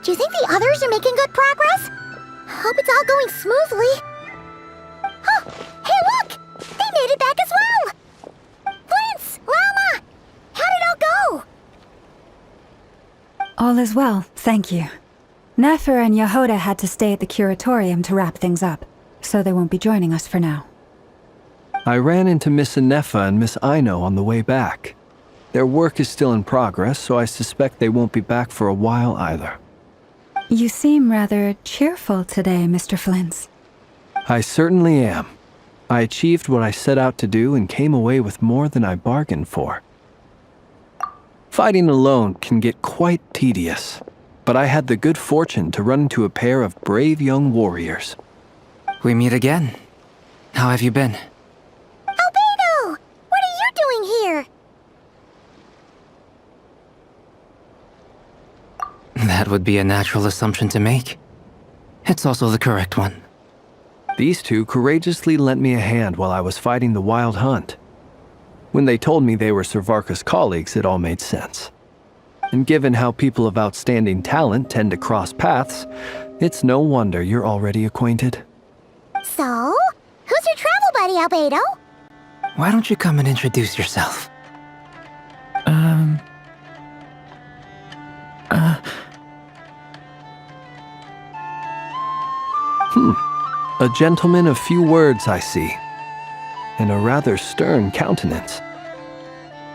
Do you think the others are making good progress? Hope it's all going smoothly. Oh, hey look! They made it back as well! Flint's! Llama! How did it all go? All is well, thank you. Nefer and Yehoda had to stay at the curatorium to wrap things up, so they won't be joining us for now. I ran into Miss Nefa and Miss Aino on the way back. Their work is still in progress, so I suspect they won't be back for a while either. You seem rather cheerful today, Mr. Flint's. I certainly am. I achieved what I set out to do and came away with more than I bargained for. Fighting alone can get quite tedious, but I had the good fortune to run into a pair of brave young warriors. We meet again. How have you been? Albedo! What are you doing here? That would be a natural assumption to make. It's also the correct one. These two courageously lent me a hand while I was fighting the wild hunt. When they told me they were Servarka's colleagues, it all made sense. And given how people of outstanding talent tend to cross paths, it's no wonder you're already acquainted. So, who's your travel buddy, Albedo? Why don't you come and introduce yourself? A gentleman of few words, I see, and a rather stern countenance.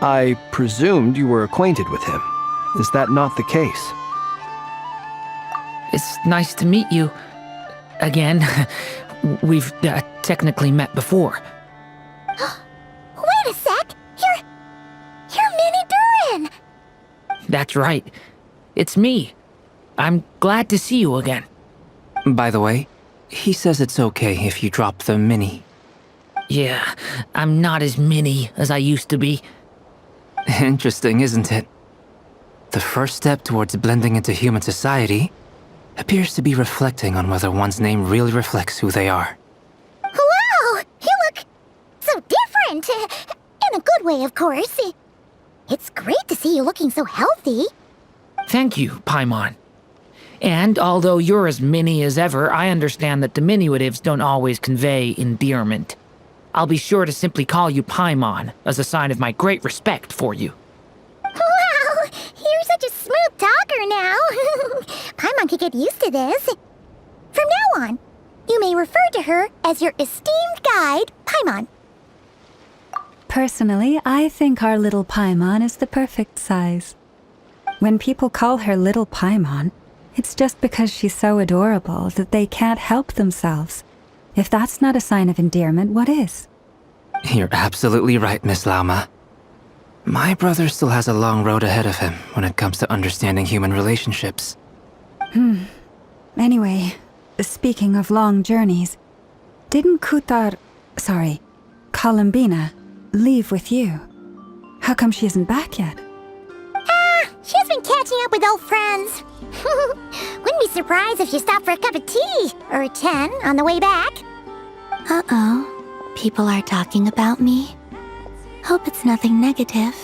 I presumed you were acquainted with him. Is that not the case? It's nice to meet you. Again. We've technically met before. Wait a sec! You're Minnie Durin! That's right. It's me. I'm glad to see you again. By the way, he says it's okay if you drop the mini. Yeah, I'm not as mini as I used to be. Interesting, isn't it? The first step towards blending into human society appears to be reflecting on whether one's name really reflects who they are. Wow! You look so different! In a good way, of course. It's great to see you looking so healthy. Thank you, Paimon. And although you're as mini as ever, I understand that diminutives don't always convey endearment. I'll be sure to simply call you Paimon as a sign of my great respect for you. Wow! You're such a smooth talker now. Paimon could get used to this. From now on, you may refer to her as your esteemed guide, Paimon. Personally, I think our little Paimon is the perfect size. When people call her Little Paimon, it's just because she's so adorable that they can't help themselves. If that's not a sign of endearment, what is? You're absolutely right, Miss Lauma. My brother still has a long road ahead of him when it comes to understanding human relationships. Anyway, speaking of long journeys, didn't Columbina, leave with you? How come she isn't back yet? She's been catching up with old friends. Wouldn't be surprised if she stopped for a cup of tea or 10 on the way back. Uh-oh. People are talking about me. Hope it's nothing negative.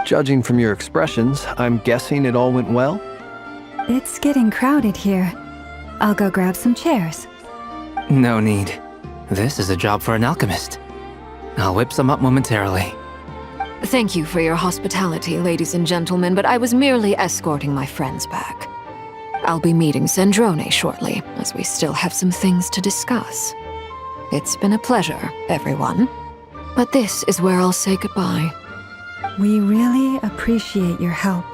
Judging from your expressions, I'm guessing it all went well? It's getting crowded here. I'll go grab some chairs. No need. This is a job for an alchemist. I'll whip some up momentarily. Thank you for your hospitality, ladies and gentlemen, but I was merely escorting my friends back. I'll be meeting Sandrone shortly, as we still have some things to discuss. It's been a pleasure, everyone. But this is where I'll say goodbye. We really appreciate your help.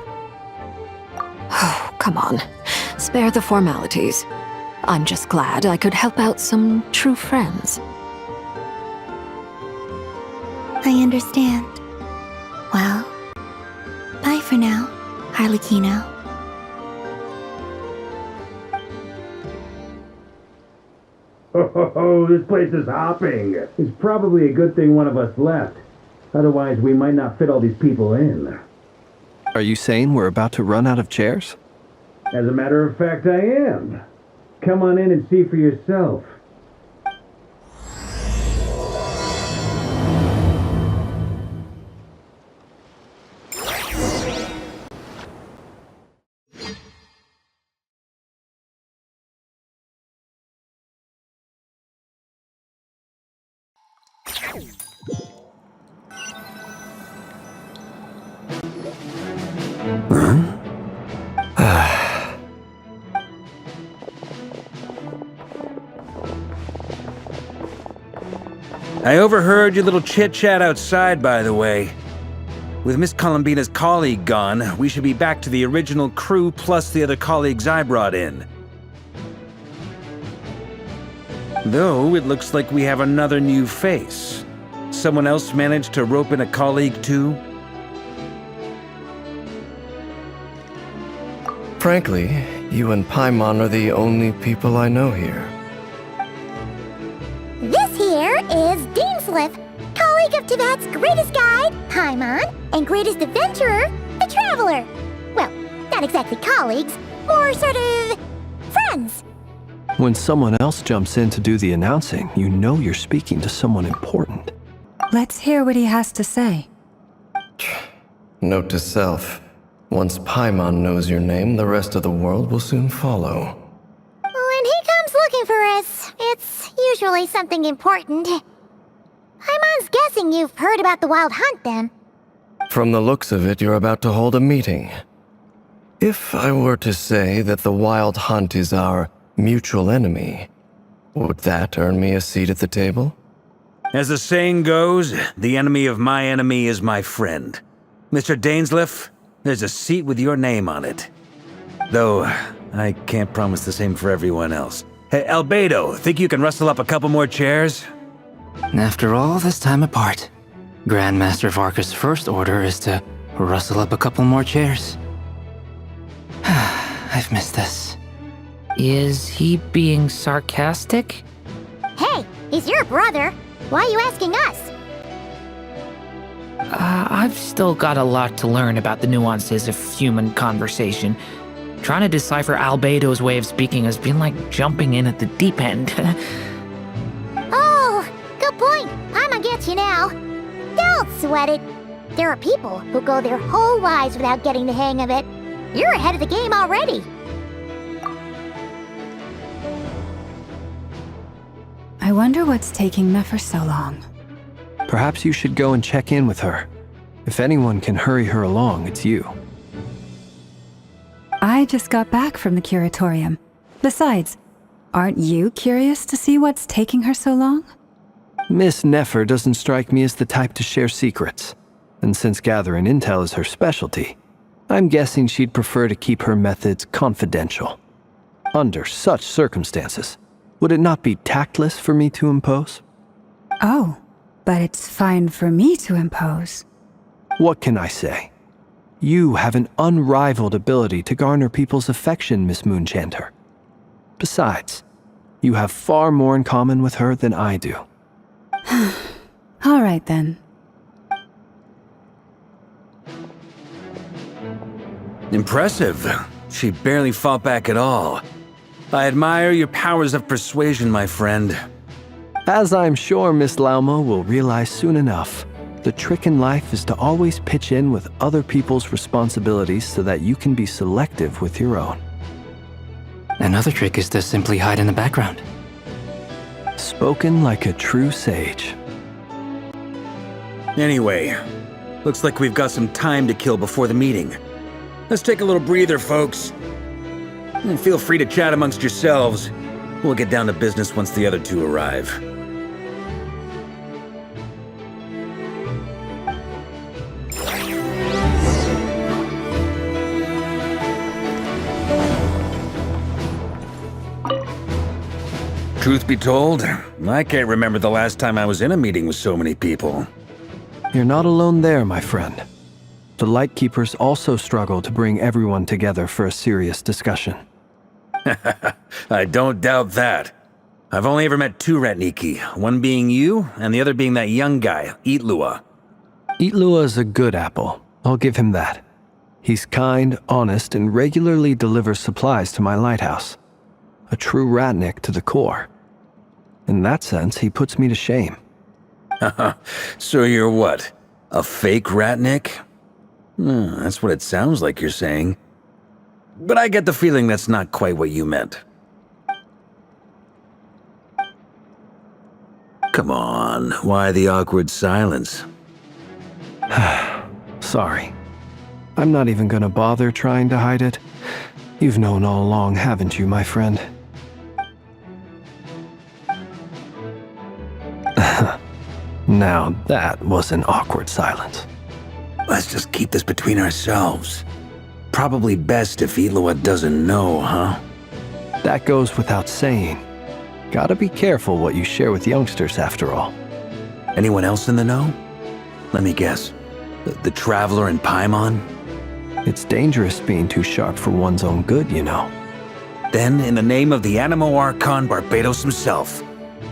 Oh, come on. Spare the formalities. I'm just glad I could help out some true friends. I understand. Well, bye for now, Harlequino. Oh, this place is hopping. It's probably a good thing one of us left. Otherwise, we might not fit all these people in. Are you saying we're about to run out of chairs? As a matter of fact, I am. Come on in and see for yourself. I overheard your little chit-chat outside, by the way. With Miss Columbina's colleague gone, we should be back to the original crew plus the other colleagues I brought in. Though, it looks like we have another new face. Someone else managed to rope in a colleague too? Frankly, you and Paimon are the only people I know here. This here is Deansliff, colleague of Tibet's greatest guide, Paimon, and greatest adventurer, the Traveler. Well, not exactly colleagues, more sort of friends. When someone else jumps in to do the announcing, you know you're speaking to someone important. Let's hear what he has to say. Note to self. Once Paimon knows your name, the rest of the world will soon follow. When he comes looking for us, it's usually something important. Paimon's guessing you've heard about the Wild Hunt, then. From the looks of it, you're about to hold a meeting. If I were to say that the Wild Hunt is our mutual enemy, would that earn me a seat at the table? As the saying goes, the enemy of my enemy is my friend. Mr. Dainsliff, there's a seat with your name on it. Though, I can't promise the same for everyone else. Hey, Albedo, think you can rustle up a couple more chairs? After all this time apart, Grandmaster Varka's first order is to rustle up a couple more chairs. I've missed this. Is he being sarcastic? Hey, he's your brother. Why are you asking us? I've still got a lot to learn about the nuances of human conversation. Trying to decipher Albedo's way of speaking has been like jumping in at the deep end. Oh, good point. I'ma get you now. Don't sweat it. There are people who go their whole lives without getting the hang of it. You're ahead of the game already. I wonder what's taking Nefer so long. Perhaps you should go and check in with her. If anyone can hurry her along, it's you. I just got back from the curatorium. Besides, aren't you curious to see what's taking her so long? Miss Nefer doesn't strike me as the type to share secrets. And since gathering intel is her specialty, I'm guessing she'd prefer to keep her methods confidential. Under such circumstances, would it not be tactless for me to impose? Oh, but it's fine for me to impose. What can I say? You have an unrivaled ability to garner people's affection, Miss Moonchanter. Besides, you have far more in common with her than I do. All right then. Impressive. She barely fought back at all. I admire your powers of persuasion, my friend. As I'm sure Miss Lauma will realize soon enough, the trick in life is to always pitch in with other people's responsibilities so that you can be selective with your own. Another trick is to simply hide in the background. Spoken like a true sage. Anyway, looks like we've got some time to kill before the meeting. Let's take a little breather, folks. And feel free to chat amongst yourselves. We'll get down to business once the other two arrive. Truth be told, I can't remember the last time I was in a meeting with so many people. You're not alone there, my friend. The Lightkeepers also struggle to bring everyone together for a serious discussion. I don't doubt that. I've only ever met two Ratniki, one being you, and the other being that young guy, Eatlua. Eatlua is a good apple. I'll give him that. He's kind, honest, and regularly delivers supplies to my lighthouse. A true Ratnik to the core. In that sense, he puts me to shame. So you're what? A fake Ratnik? That's what it sounds like you're saying. But I get the feeling that's not quite what you meant. Come on, why the awkward silence? Sorry. I'm not even gonna bother trying to hide it. You've known all along, haven't you, my friend? Now that was an awkward silence. Let's just keep this between ourselves. Probably best if Eloa doesn't know, huh? That goes without saying. Gotta be careful what you share with youngsters, after all. Anyone else in the know? Let me guess. The Traveler and Paimon? It's dangerous being too sharp for one's own good, you know. Then, in the name of the Animo Archon Barbados himself,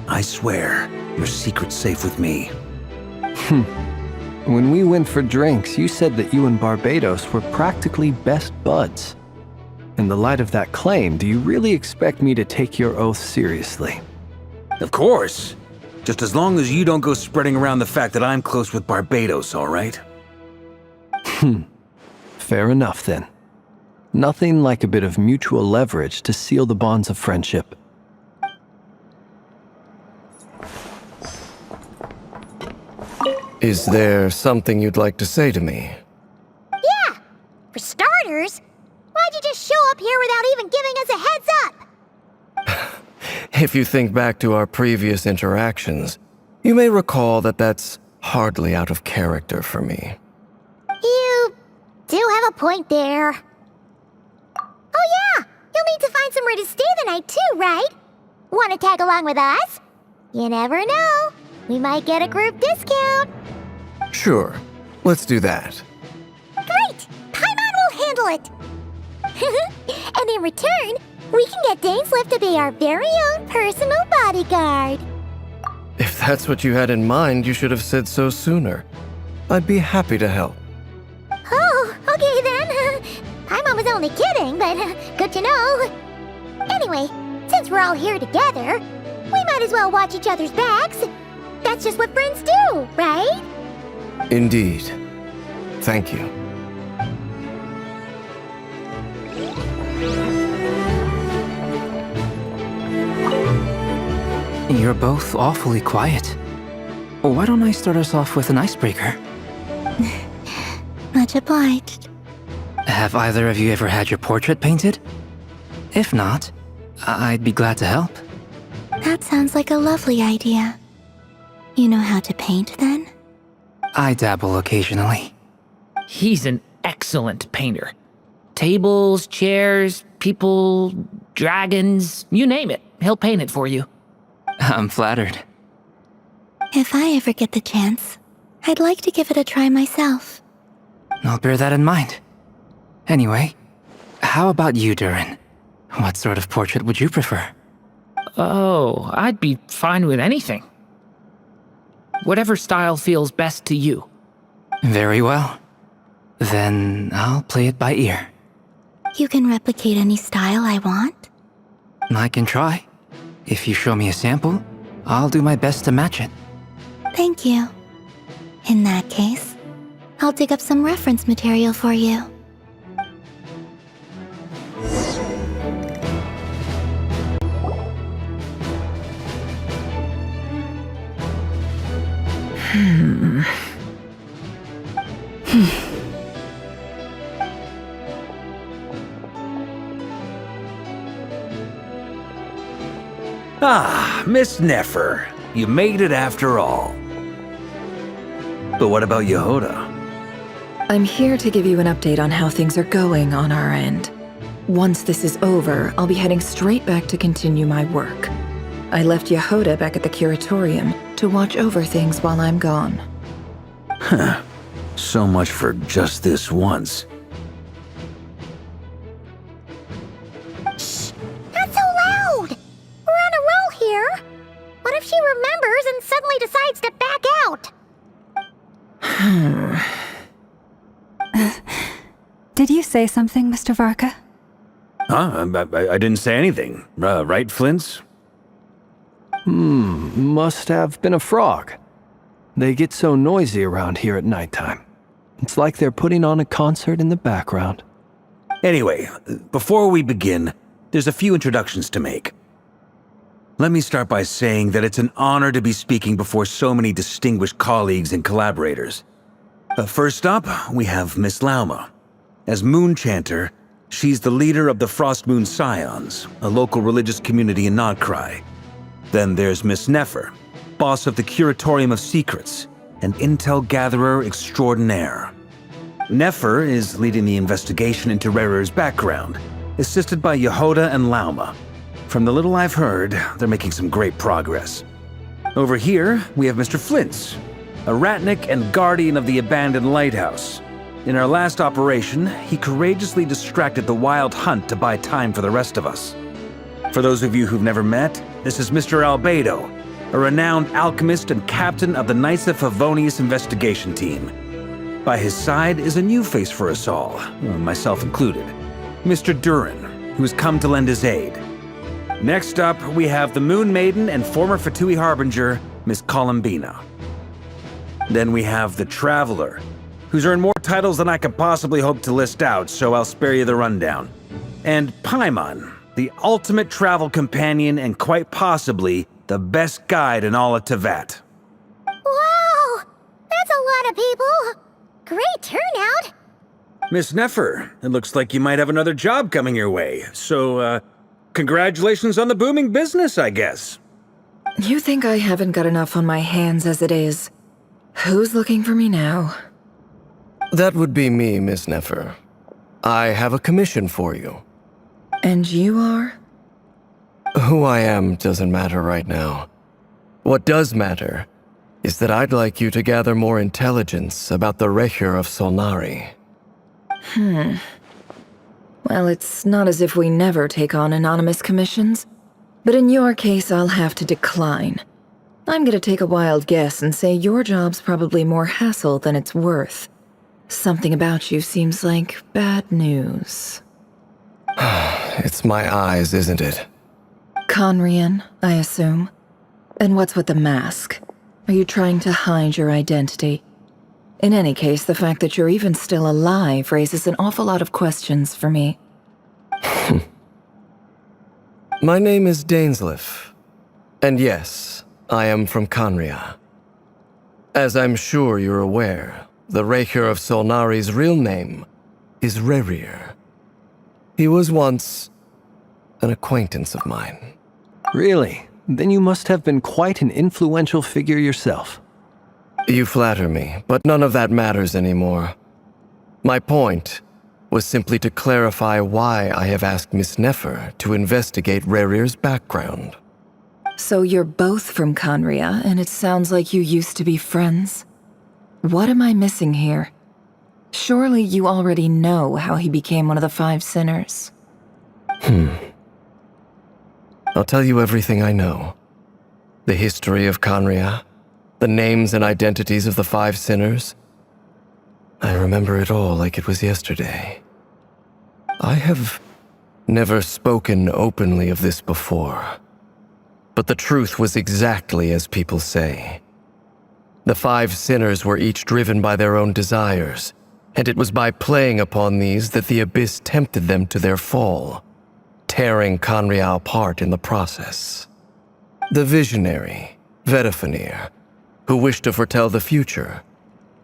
I swear, your secret's safe with me. When we went for drinks, you said that you and Barbados were practically best buds. In the light of that claim, do you really expect me to take your oath seriously? Of course. Just as long as you don't go spreading around the fact that I'm close with Barbados, all right? Fair enough, then. Nothing like a bit of mutual leverage to seal the bonds of friendship. Is there something you'd like to say to me? Yeah! For starters, why'd you just show up here without even giving us a heads up? If you think back to our previous interactions, you may recall that that's hardly out of character for me. You do have a point there. Oh yeah! You'll need to find somewhere to stay the night too, right? Wanna tag along with us? You never know. We might get a group discount. Sure, let's do that. Great! Paimon will handle it! And in return, we can get Dainslift to be our very own personal bodyguard. If that's what you had in mind, you should have said so sooner. I'd be happy to help. Oh, okay then. Paimon was only kidding, but good to know. Anyway, since we're all here together, we might as well watch each other's backs. That's just what friends do, right? Indeed. Thank you. You're both awfully quiet. Why don't I start us off with an icebreaker? Much obliged. Have either of you ever had your portrait painted? If not, I'd be glad to help. That sounds like a lovely idea. You know how to paint, then? I dabble occasionally. He's an excellent painter. Tables, chairs, people, dragons, you name it. He'll paint it for you. I'm flattered. If I ever get the chance, I'd like to give it a try myself. I'll bear that in mind. Anyway, how about you, Durin? What sort of portrait would you prefer? Oh, I'd be fine with anything. Whatever style feels best to you. Very well. Then I'll play it by ear. You can replicate any style I want? I can try. If you show me a sample, I'll do my best to match it. Thank you. In that case, I'll dig up some reference material for you. Ah, Miss Nefer. You made it after all. But what about Yehoda? I'm here to give you an update on how things are going on our end. Once this is over, I'll be heading straight back to continue my work. I left Yehoda back at the curatorium to watch over things while I'm gone. Huh. So much for just this once. Shh! Not so loud! We're on a roll here. What if she remembers and suddenly decides to back out? Did you say something, Mr. Varka? Huh? I didn't say anything. Right, Flint's? Must have been a frog. They get so noisy around here at nighttime. It's like they're putting on a concert in the background. Anyway, before we begin, there's a few introductions to make. Let me start by saying that it's an honor to be speaking before so many distinguished colleagues and collaborators. First up, we have Miss Lauma. As Moon Chanter, she's the leader of the Frost Moon Scions, a local religious community in Nodcry. Then there's Miss Nefer, boss of the Curatorium of Secrets, and intel gatherer extraordinaire. Nefer is leading the investigation into Rerer's background, assisted by Yehoda and Lauma. From the little I've heard, they're making some great progress. Over here, we have Mr. Flintz, a ratnik and guardian of the abandoned lighthouse. In our last operation, he courageously distracted the Wild Hunt to buy time for the rest of us. For those of you who've never met, this is Mr. Albedo, a renowned alchemist and captain of the Knights of Favonius investigation team. By his side is a new face for us all, myself included, Mr. Durin, who has come to lend his aid. Next up, we have the Moon Maiden and former Fatui Harbinger, Miss Columbina. Then we have the Traveler, who's earned more titles than I could possibly hope to list out, so I'll spare you the rundown. And Paimon, the ultimate travel companion and quite possibly the best guide in all of Tevat. Wow! That's a lot of people! Great turnout! Miss Nefer, it looks like you might have another job coming your way, so, congratulations on the booming business, I guess. You think I haven't got enough on my hands as it is? Who's looking for me now? That would be me, Miss Nefer. I have a commission for you. And you are? Who I am doesn't matter right now. What does matter is that I'd like you to gather more intelligence about the Recher of Solnari. Well, it's not as if we never take on anonymous commissions. But in your case, I'll have to decline. I'm gonna take a wild guess and say your job's probably more hassle than it's worth. Something about you seems like bad news. It's my eyes, isn't it? Conrian, I assume. And what's with the mask? Are you trying to hide your identity? In any case, the fact that you're even still alive raises an awful lot of questions for me. My name is Dainsleif. And yes, I am from Conria. As I'm sure you're aware, the Recher of Solnari's real name is Rerir. He was once an acquaintance of mine. Really? Then you must have been quite an influential figure yourself. You flatter me, but none of that matters anymore. My point was simply to clarify why I have asked Miss Nefer to investigate Rerir's background. So you're both from Conria, and it sounds like you used to be friends? What am I missing here? Surely you already know how he became one of the Five Sinners. I'll tell you everything I know. The history of Conria, the names and identities of the Five Sinners. I remember it all like it was yesterday. I have never spoken openly of this before. But the truth was exactly as people say. The Five Sinners were each driven by their own desires, and it was by playing upon these that the Abyss tempted them to their fall, tearing Conria apart in the process. The visionary, Vedafinir, who wished to foretell the future.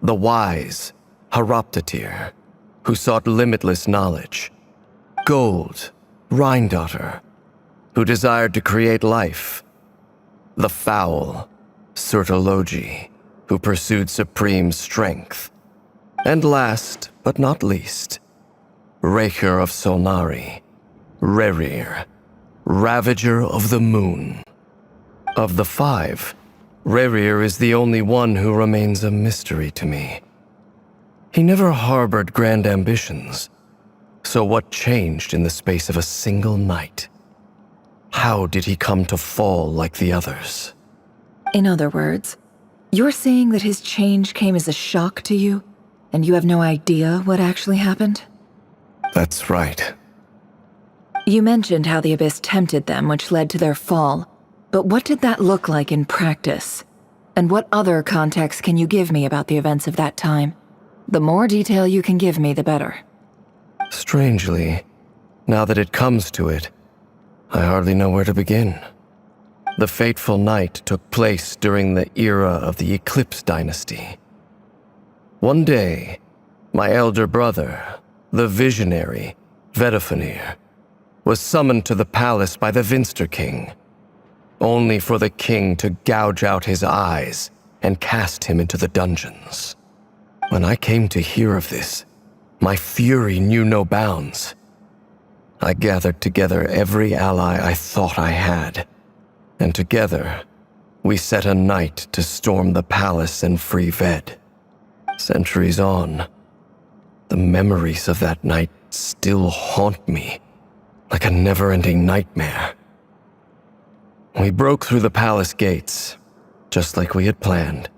The wise, Haroptatir, who sought limitless knowledge. Gold, Rheindotter, who desired to create life. The foul, Surtologi, who pursued supreme strength. And last, but not least, Recher of Solnari, Rerir, Ravager of the Moon. Of the five, Rerir is the only one who remains a mystery to me. He never harbored grand ambitions, so what changed in the space of a single night? How did he come to fall like the others? In other words, you're saying that his change came as a shock to you, and you have no idea what actually happened? That's right. You mentioned how the Abyss tempted them, which led to their fall. But what did that look like in practice? And what other context can you give me about the events of that time? The more detail you can give me, the better. Strangely, now that it comes to it, I hardly know where to begin. The fateful night took place during the era of the Eclipse Dynasty. One day, my elder brother, the visionary, Vedifenir, was summoned to the palace by the Vinster King, only for the king to gouge out his eyes and cast him into the dungeons. When I came to hear of this, my fury knew no bounds. I gathered together every ally I thought I had, and together we set a night to storm the palace and free Ved. Centuries on, the memories of that night still haunt me like a never-ending nightmare. We broke through the palace gates, just like we had planned,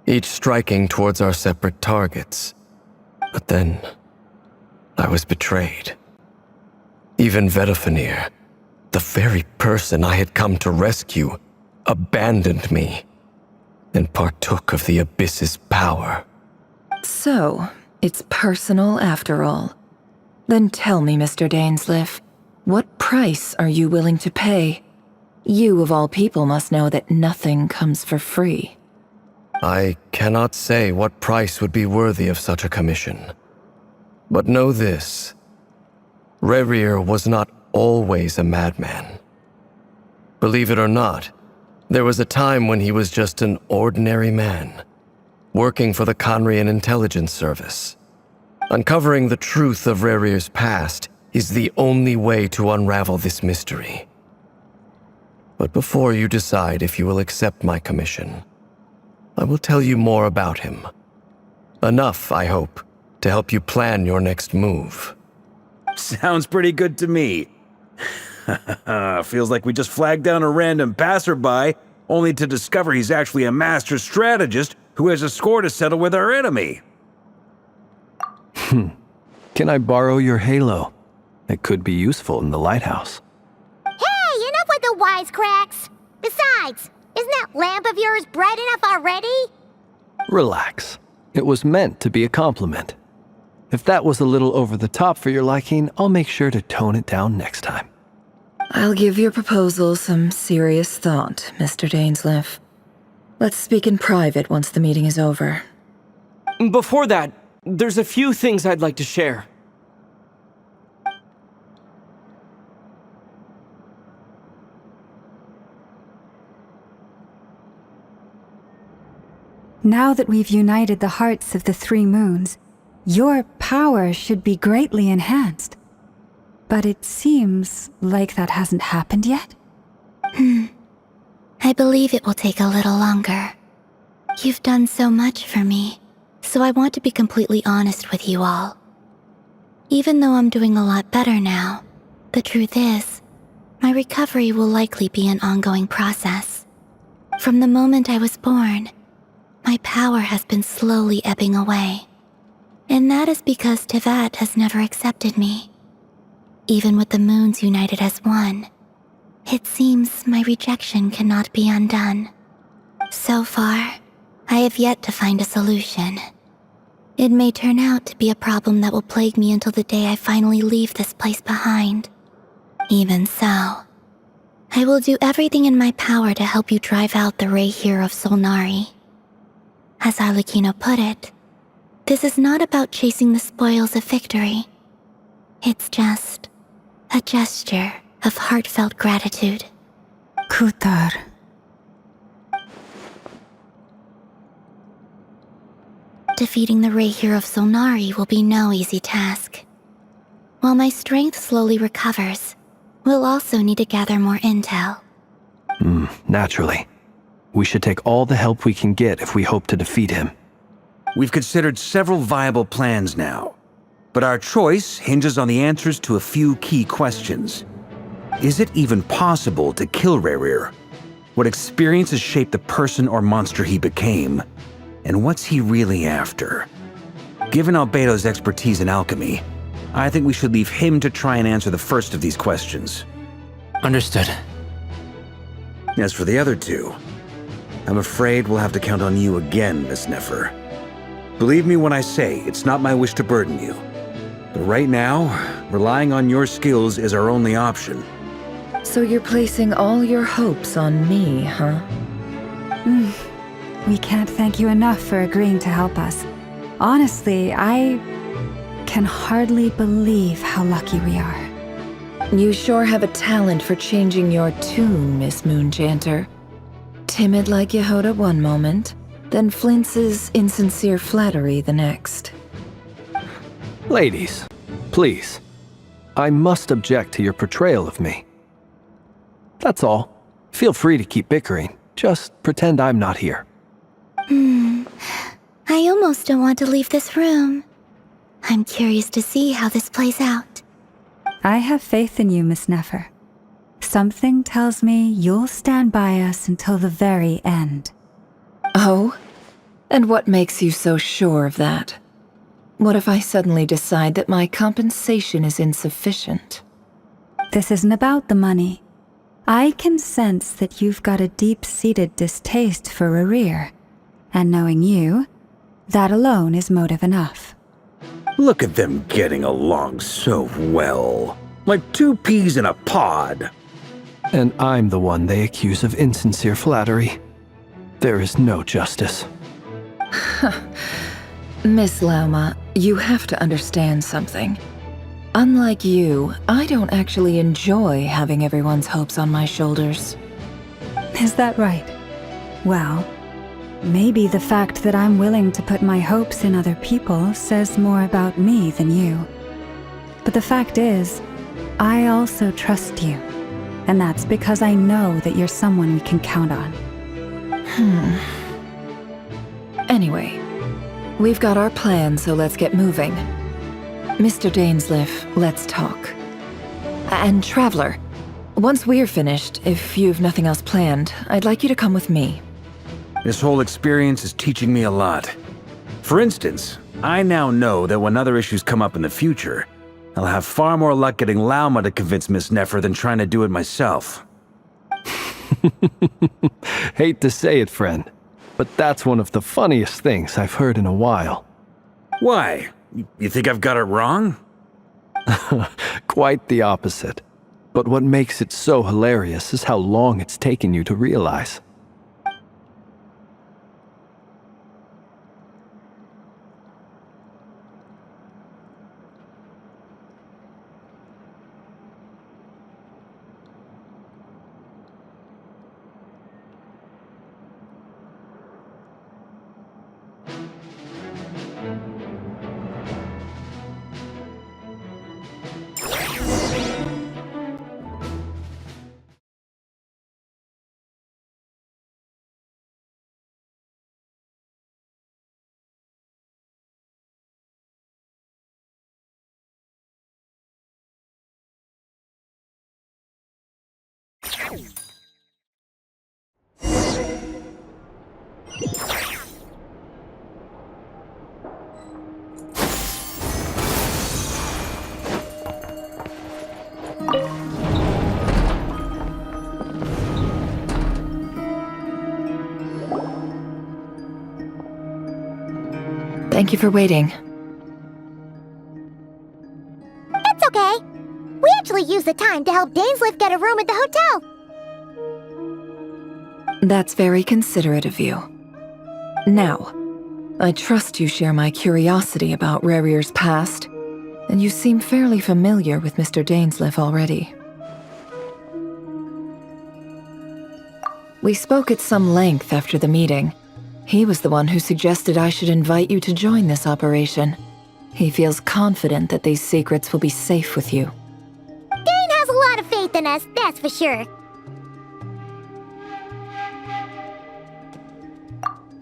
each striking towards our separate targets. But then, I was betrayed. Even Vedifenir, the very person I had come to rescue, abandoned me and partook of the Abyss's power. So, it's personal after all. Then tell me, Mr. Dainsleif, what price are you willing to pay? You, of all people, must know that nothing comes for free. I cannot say what price would be worthy of such a commission. But know this. Rerir was not always a madman. Believe it or not, there was a time when he was just an ordinary man, working for the Conrian Intelligence Service. Uncovering the truth of Rerir's past is the only way to unravel this mystery. But before you decide if you will accept my commission, I will tell you more about him. Enough, I hope, to help you plan your next move. Sounds pretty good to me. Feels like we just flagged down a random passerby, only to discover he's actually a master strategist who has a score to settle with our enemy. Can I borrow your halo? It could be useful in the lighthouse. Hey, enough with the wisecracks! Besides, isn't that lamp of yours bright enough already? Relax. It was meant to be a compliment. If that was a little over the top for your liking, I'll make sure to tone it down next time. I'll give your proposal some serious thought, Mr. Dainsleif. Let's speak in private once the meeting is over. Before that, there's a few things I'd like to share. Now that we've united the hearts of the three moons, your power should be greatly enhanced. But it seems like that hasn't happened yet. I believe it will take a little longer. You've done so much for me, so I want to be completely honest with you all. Even though I'm doing a lot better now, the truth is, my recovery will likely be an ongoing process. From the moment I was born, my power has been slowly ebbing away. And that is because Tevat has never accepted me. Even with the moons united as one, it seems my rejection cannot be undone. So far, I have yet to find a solution. It may turn out to be a problem that will plague me until the day I finally leave this place behind. Even so, I will do everything in my power to help you drive out the Rayhir of Solnari. As Arlecchino put it, this is not about chasing the spoils of victory. It's just a gesture of heartfelt gratitude. Kutar. Defeating the Rayhir of Solnari will be no easy task. While my strength slowly recovers, we'll also need to gather more intel. Naturally. We should take all the help we can get if we hope to defeat him. We've considered several viable plans now, but our choice hinges on the answers to a few key questions. Is it even possible to kill Rerir? What experiences shaped the person or monster he became? And what's he really after? Given Albedo's expertise in alchemy, I think we should leave him to try and answer the first of these questions. Understood. As for the other two, I'm afraid we'll have to count on you again, Miss Nefer. Believe me when I say it's not my wish to burden you. But right now, relying on your skills is our only option. So you're placing all your hopes on me, huh? We can't thank you enough for agreeing to help us. Honestly, I can hardly believe how lucky we are. You sure have a talent for changing your tune, Miss Moonchanter. Timid like Yehoda one moment, then flinches insincere flattery the next. Ladies, please. I must object to your portrayal of me. That's all. Feel free to keep bickering. Just pretend I'm not here. I almost don't want to leave this room. I'm curious to see how this plays out. I have faith in you, Miss Nefer. Something tells me you'll stand by us until the very end. Oh? And what makes you so sure of that? What if I suddenly decide that my compensation is insufficient? This isn't about the money. I can sense that you've got a deep-seated distaste for Rerir. And knowing you, that alone is motive enough. Look at them getting along so well. Like two peas in a pod. And I'm the one they accuse of insincere flattery. There is no justice. Miss Lauma, you have to understand something. Unlike you, I don't actually enjoy having everyone's hopes on my shoulders. Is that right? Well, maybe the fact that I'm willing to put my hopes in other people says more about me than you. But the fact is, I also trust you. And that's because I know that you're someone we can count on. Anyway, we've got our plan, so let's get moving. Mr. Dainsleif, let's talk. And Traveler, once we're finished, if you've nothing else planned, I'd like you to come with me. This whole experience is teaching me a lot. For instance, I now know that when other issues come up in the future, I'll have far more luck getting Lauma to convince Miss Nefer than trying to do it myself. Hate to say it, friend, but that's one of the funniest things I've heard in a while. Why? You think I've got it wrong? Quite the opposite. But what makes it so hilarious is how long it's taken you to realize. Thank you for waiting. It's okay. We actually used the time to help Dainsleif get a room at the hotel. That's very considerate of you. Now, I trust you share my curiosity about Rerir's past, and you seem fairly familiar with Mr. Dainsleif already. We spoke at some length after the meeting. He was the one who suggested I should invite you to join this operation. He feels confident that these secrets will be safe with you. Dane has a lot of faith in us, that's for sure.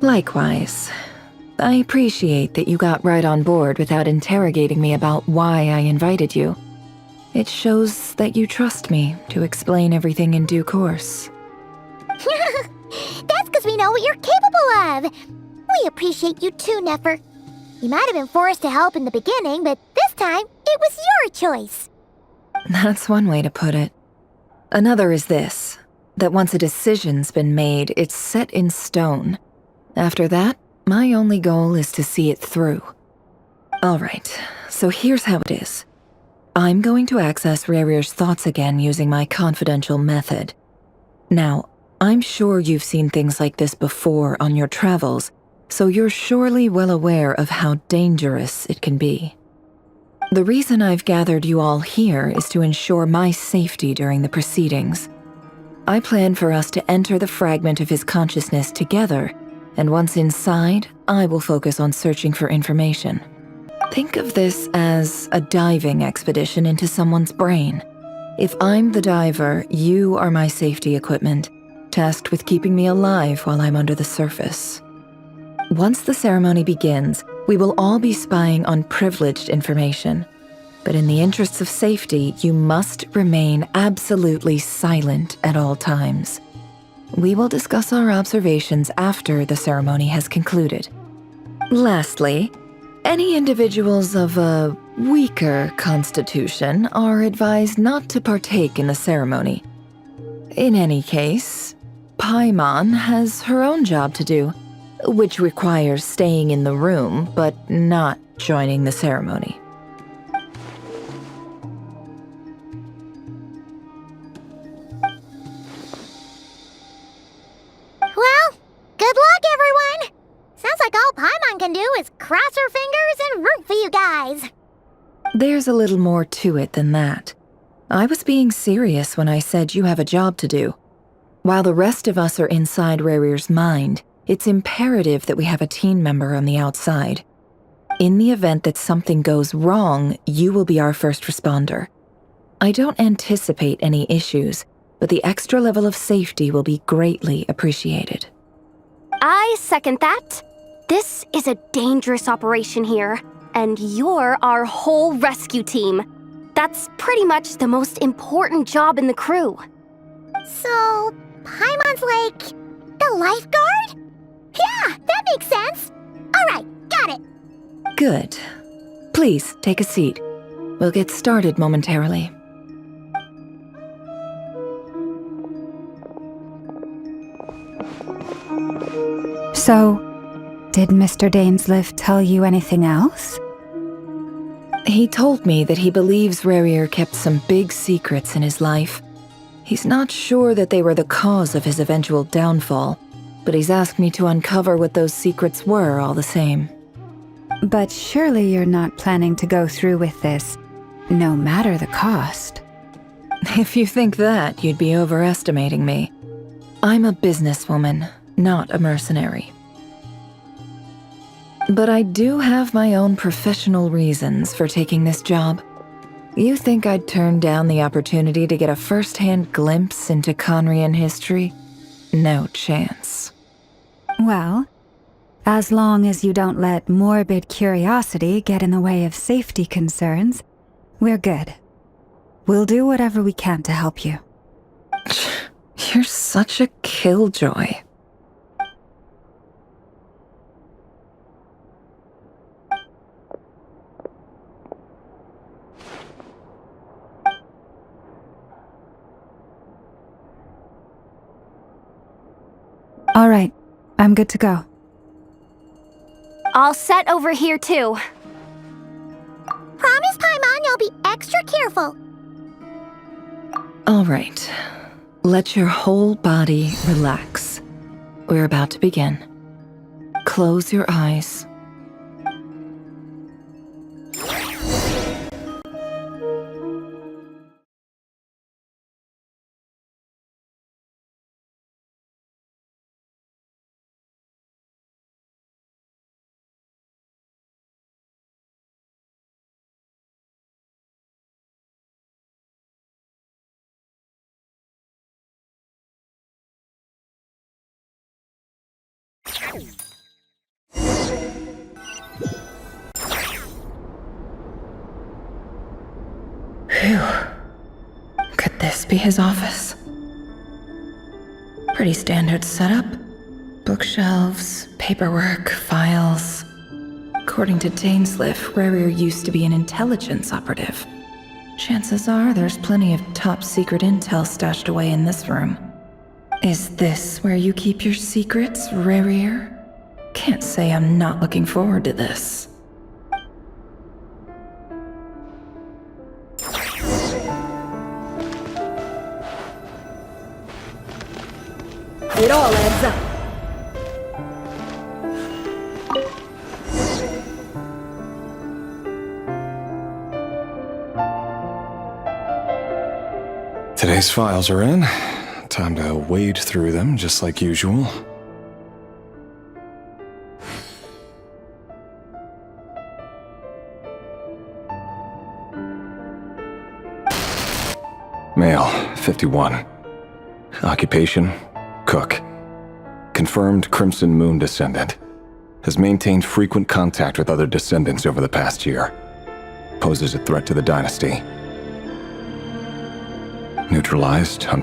Likewise. I appreciate that you got right on board without interrogating me about why I invited you. It shows that you trust me to explain everything in due course. That's because we know what you're capable of. We appreciate you too, Nefer. You might have been forced to help in the beginning, but this time, it was your choice. That's one way to put it. Another is this, that once a decision's been made, it's set in stone. After that, my only goal is to see it through. Alright, so here's how it is. I'm going to access Rerir's thoughts again using my confidential method. Now, I'm sure you've seen things like this before on your travels, so you're surely well aware of how dangerous it can be. The reason I've gathered you all here is to ensure my safety during the proceedings. I plan for us to enter the fragment of his consciousness together, and once inside, I will focus on searching for information. Think of this as a diving expedition into someone's brain. If I'm the diver, you are my safety equipment, tasked with keeping me alive while I'm under the surface. Once the ceremony begins, we will all be spying on privileged information. But in the interests of safety, you must remain absolutely silent at all times. We will discuss our observations after the ceremony has concluded. Lastly, any individuals of a weaker constitution are advised not to partake in the ceremony. In any case, Paimon has her own job to do, which requires staying in the room but not joining the ceremony. Well, good luck, everyone! Sounds like all Paimon can do is cross her fingers and root for you guys. There's a little more to it than that. I was being serious when I said you have a job to do. While the rest of us are inside Rarir's mind, it's imperative that we have a team member on the outside. In the event that something goes wrong, you will be our first responder. I don't anticipate any issues, but the extra level of safety will be greatly appreciated. I second that. This is a dangerous operation here, and you're our whole rescue team. That's pretty much the most important job in the crew. So, Paimon's like the lifeguard? Yeah, that makes sense. Alright, got it. Good. Please, take a seat. We'll get started momentarily. So, did Mr. Dainsleif tell you anything else? He told me that he believes Rarir kept some big secrets in his life. He's not sure that they were the cause of his eventual downfall, but he's asked me to uncover what those secrets were all the same. But surely you're not planning to go through with this, no matter the cost. If you think that, you'd be overestimating me. I'm a businesswoman, not a mercenary. But I do have my own professional reasons for taking this job. You think I'd turn down the opportunity to get a first-hand glimpse into Conrian history? No chance. Well, as long as you don't let morbid curiosity get in the way of safety concerns, we're good. We'll do whatever we can to help you. You're such a killjoy. All right, I'm good to go. All set over here, too. Promise, Paimon, you'll be extra careful. All right. Let your whole body relax. We're about to begin. Close your eyes. Phew. Could this be his office? Pretty standard setup. Bookshelves, paperwork, files. According to Dainsleif, Rarir used to be an intelligence operative. Chances are there's plenty of top secret intel stashed away in this room. Is this where you keep your secrets, Rarir? Can't say I'm not looking forward to this. It all adds up. Today's files are in. Time to wade through them, just like usual. Male, 51. Occupation, cook. Confirmed Crimson Moon descendant. Has maintained frequent contact with other descendants over the past year. Poses a threat to the dynasty. Neutralized on...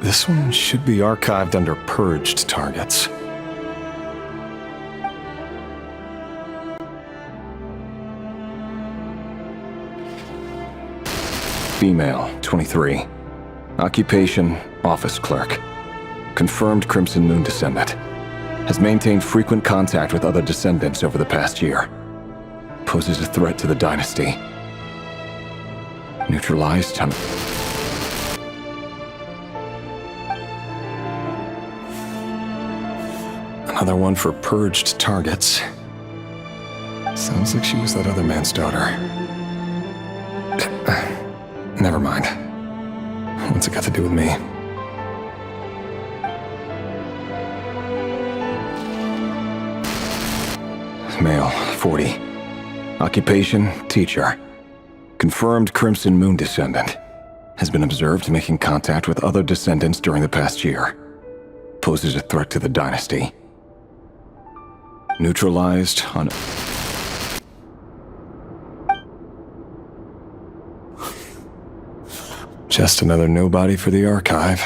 This one should be archived under purged targets. Female, 23. Occupation, office clerk. Confirmed Crimson Moon descendant. Has maintained frequent contact with other descendants over the past year. Poses a threat to the dynasty. Neutralized on... Another one for purged targets. Sounds like she was that other man's daughter. Never mind. What's it got to do with me? Male, 40. Occupation, teacher. Confirmed Crimson Moon descendant. Has been observed making contact with other descendants during the past year. Poses a threat to the dynasty. Neutralized on... Just another nobody for the archive.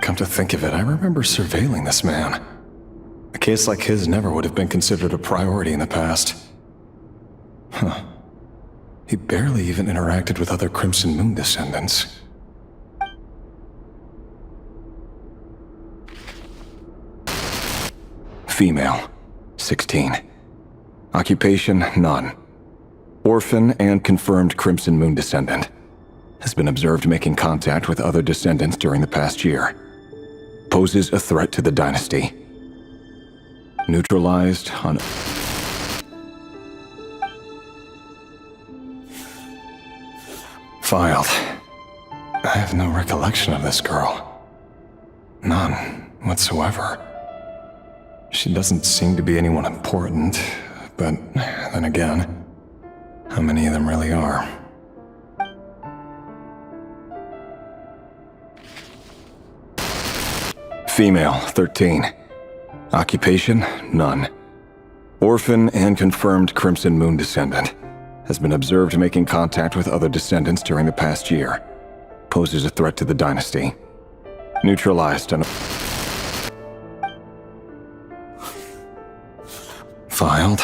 Come to think of it, I remember surveilling this man. A case like his never would have been considered a priority in the past. Huh. He barely even interacted with other Crimson Moon descendants. Female, 16. Occupation, none. Orphan and confirmed Crimson Moon descendant. Has been observed making contact with other descendants during the past year. Poses a threat to the dynasty. Neutralized on... Filed. I have no recollection of this girl. None whatsoever. She doesn't seem to be anyone important, but then again, how many of them really are? Female, 13. Occupation, none. Orphan and confirmed Crimson Moon descendant. Has been observed making contact with other descendants during the past year. Poses a threat to the dynasty. Neutralized on... Filed.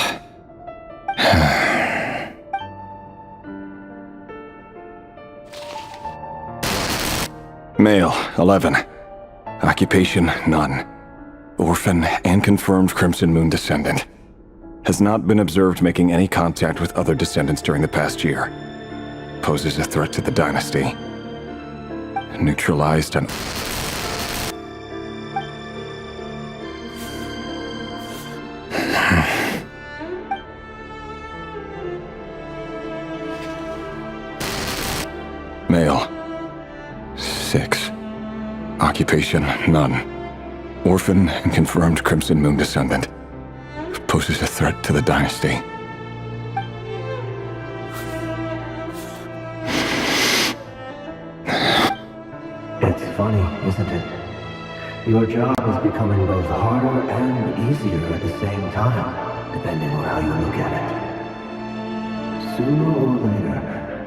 Male, 11. Occupation, none. Orphan and confirmed Crimson Moon descendant. Has not been observed making any contact with other descendants during the past year. Poses a threat to the dynasty. Neutralized on... Male. 6. Occupation, none. Orphan and confirmed Crimson Moon descendant. Poses a threat to the dynasty. It's funny, isn't it? Your job is becoming both harder and easier at the same time, depending on how you look at it. Sooner or later,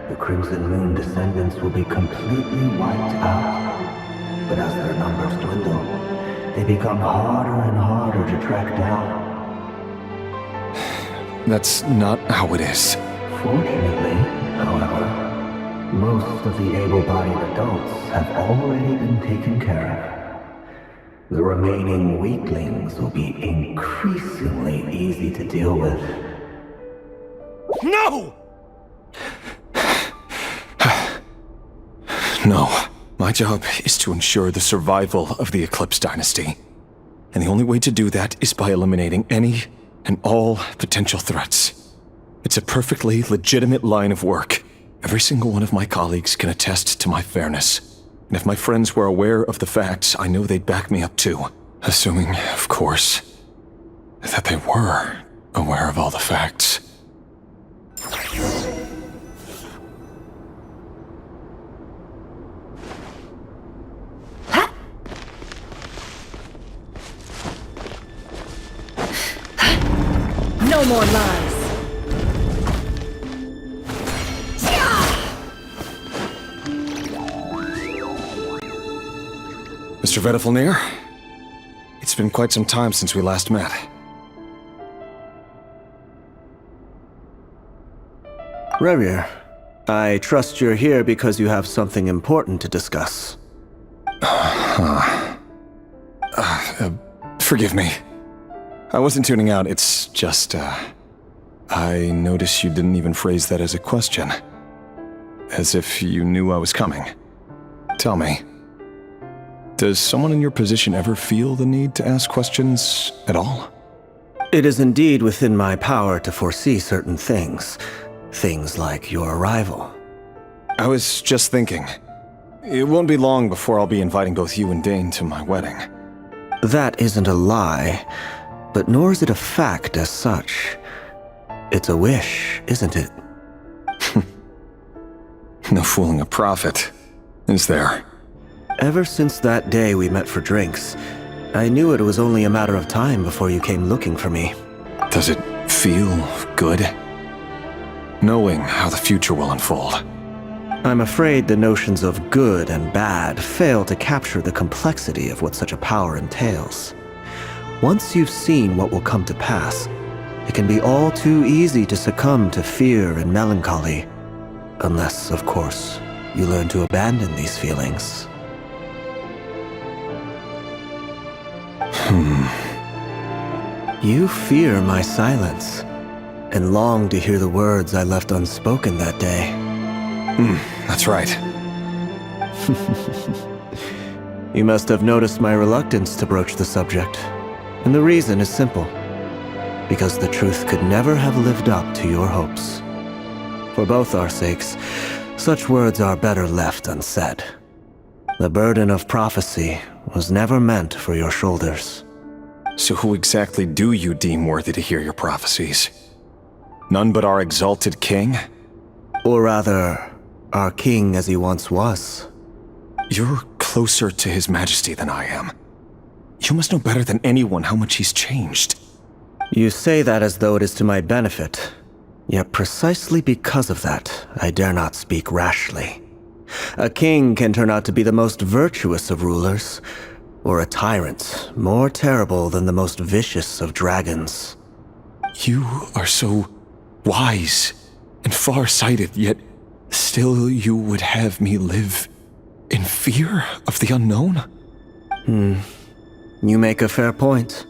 the Crimson Moon descendants will be completely wiped out. But as their numbers dwindle, they become harder and harder to track down. That's not how it is. Fortunately, however, most of the able-bodied adults have already been taken care of. The remaining weaklings will be increasingly easy to deal with. No! No. My job is to ensure the survival of the Eclipse Dynasty. And the only way to do that is by eliminating any and all potential threats. It's a perfectly legitimate line of work. Every single one of my colleagues can attest to my fairness. And if my friends were aware of the facts, I know they'd back me up too. Assuming, of course, that they were aware of all the facts. No more lies. Mr. Vedifalnir, it's been quite some time since we last met. Rerir, I trust you're here because you have something important to discuss. Forgive me. I wasn't tuning out, it's just, I noticed you didn't even phrase that as a question. As if you knew I was coming. Tell me, does someone in your position ever feel the need to ask questions at all? It is indeed within my power to foresee certain things. Things like your arrival. I was just thinking, it won't be long before I'll be inviting both you and Dane to my wedding. That isn't a lie, but nor is it a fact as such. It's a wish, isn't it? No fooling a prophet, is there? Ever since that day we met for drinks, I knew it was only a matter of time before you came looking for me. Does it feel good? Knowing how the future will unfold. I'm afraid the notions of good and bad fail to capture the complexity of what such a power entails. Once you've seen what will come to pass, it can be all too easy to succumb to fear and melancholy. Unless, of course, you learn to abandon these feelings. You fear my silence, and long to hear the words I left unspoken that day. That's right. You must have noticed my reluctance to broach the subject. And the reason is simple. Because the truth could never have lived up to your hopes. For both our sakes, such words are better left unsaid. The burden of prophecy was never meant for your shoulders. So who exactly do you deem worthy to hear your prophecies? None but our exalted king? Or rather, our king as he once was. You're closer to his majesty than I am. You must know better than anyone how much he's changed. You say that as though it is to my benefit. Yet precisely because of that, I dare not speak rashly. A king can turn out to be the most virtuous of rulers, or a tyrant more terrible than the most vicious of dragons. You are so wise and far-sighted, yet still you would have me live in fear of the unknown? You make a fair point.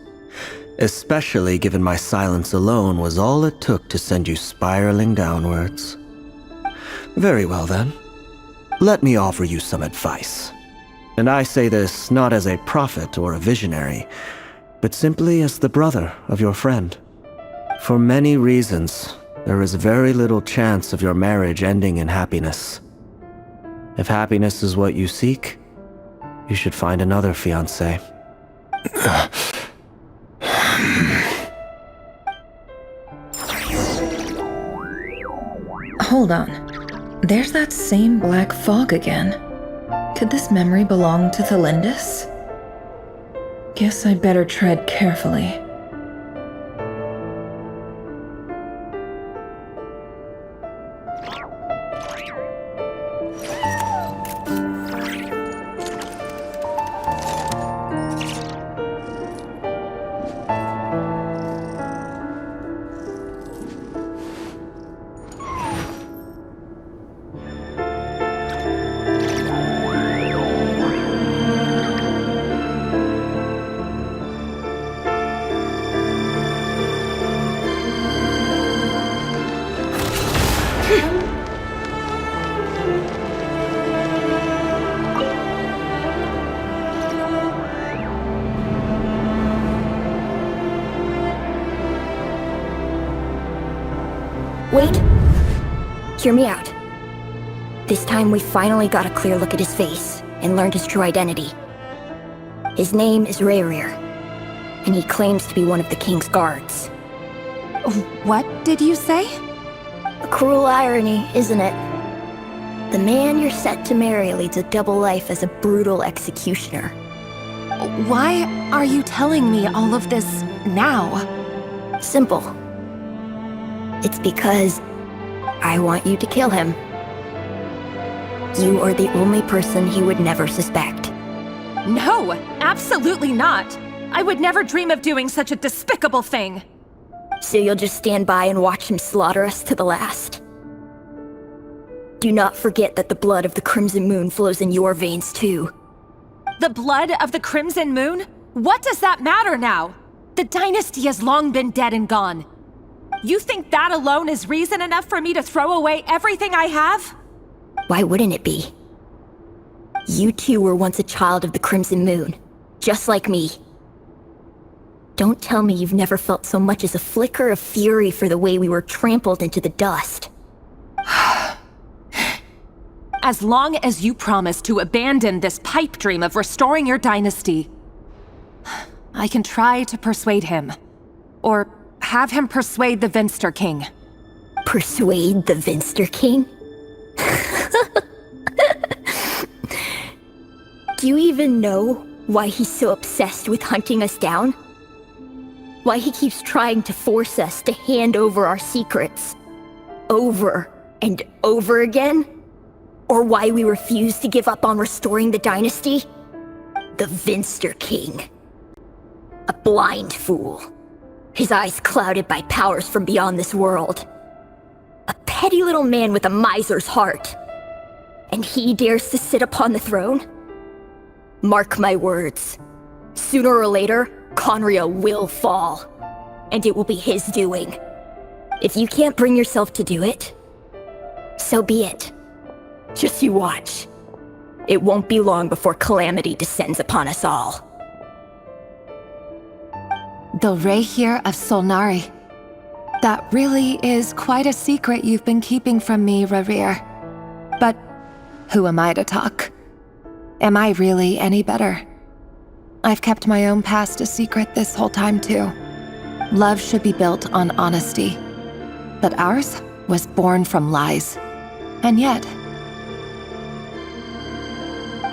Especially given my silence alone was all it took to send you spiraling downwards. Very well then. Let me offer you some advice. And I say this not as a prophet or a visionary, but simply as the brother of your friend. For many reasons, there is very little chance of your marriage ending in happiness. If happiness is what you seek, you should find another fiancé. Hold on. There's that same black fog again. Could this memory belong to Thelindis? Guess I'd better tread carefully. Wait. Hear me out. This time we finally got a clear look at his face and learned his true identity. His name is Rayrir, and he claims to be one of the king's guards. What did you say? A cruel irony, isn't it? The man you're set to marry leads a double life as a brutal executioner. Why are you telling me all of this now? Simple. It's because I want you to kill him. You are the only person he would never suspect. No, absolutely not. I would never dream of doing such a despicable thing. So you'll just stand by and watch him slaughter us to the last? Do not forget that the blood of the Crimson Moon flows in your veins too. The blood of the Crimson Moon? What does that matter now? The dynasty has long been dead and gone. You think that alone is reason enough for me to throw away everything I have? Why wouldn't it be? You two were once a child of the Crimson Moon, just like me. Don't tell me you've never felt so much as a flicker of fury for the way we were trampled into the dust. As long as you promise to abandon this pipe dream of restoring your dynasty, I can try to persuade him. Or have him persuade the Vinster King. Persuade the Vinster King? Do you even know why he's so obsessed with hunting us down? Why he keeps trying to force us to hand over our secrets? Over and over again? Or why we refuse to give up on restoring the dynasty? The Vinster King. A blind fool. His eyes clouded by powers from beyond this world. A petty little man with a miser's heart. And he dares to sit upon the throne? Mark my words. Sooner or later, Conria will fall. And it will be his doing. If you can't bring yourself to do it, so be it. Just you watch. It won't be long before calamity descends upon us all. The Rayrir of Solnari. That really is quite a secret you've been keeping from me, Rayrir. But who am I to talk? Am I really any better? I've kept my own past a secret this whole time too. Love should be built on honesty. But ours was born from lies. And yet,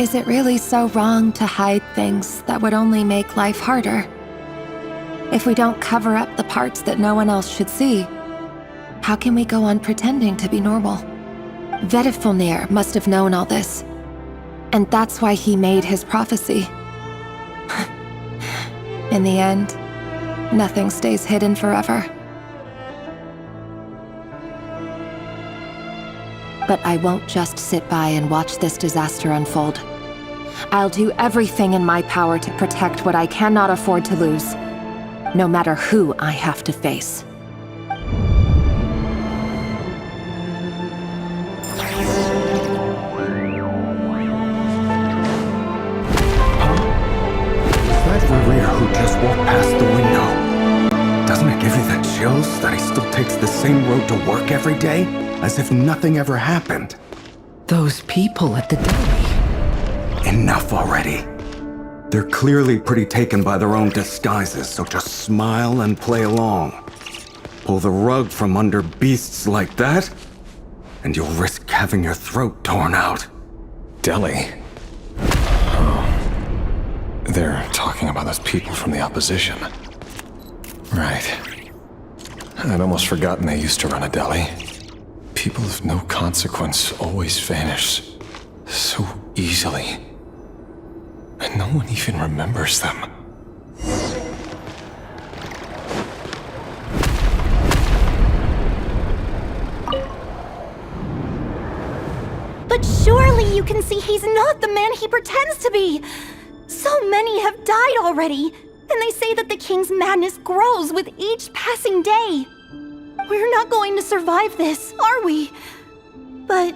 is it really so wrong to hide things that would only make life harder? If we don't cover up the parts that no one else should see, how can we go on pretending to be normal? Vedifulnir must have known all this. And that's why he made his prophecy. In the end, nothing stays hidden forever. But I won't just sit by and watch this disaster unfold. I'll do everything in my power to protect what I cannot afford to lose, no matter who I have to face. Who just walked past the window. Doesn't it give you the chills that he still takes the same road to work every day? As if nothing ever happened. Those people at the deli. Enough already. They're clearly pretty taken by their own disguises, so just smile and play along. Pull the rug from under beasts like that, and you'll risk having your throat torn out. Deli? They're talking about those people from the opposition. Right. I'd almost forgotten they used to run a deli. People of no consequence always vanish so easily. And no one even remembers them. But surely you can see he's not the man he pretends to be! So many have died already, and they say that the king's madness grows with each passing day. We're not going to survive this, are we? But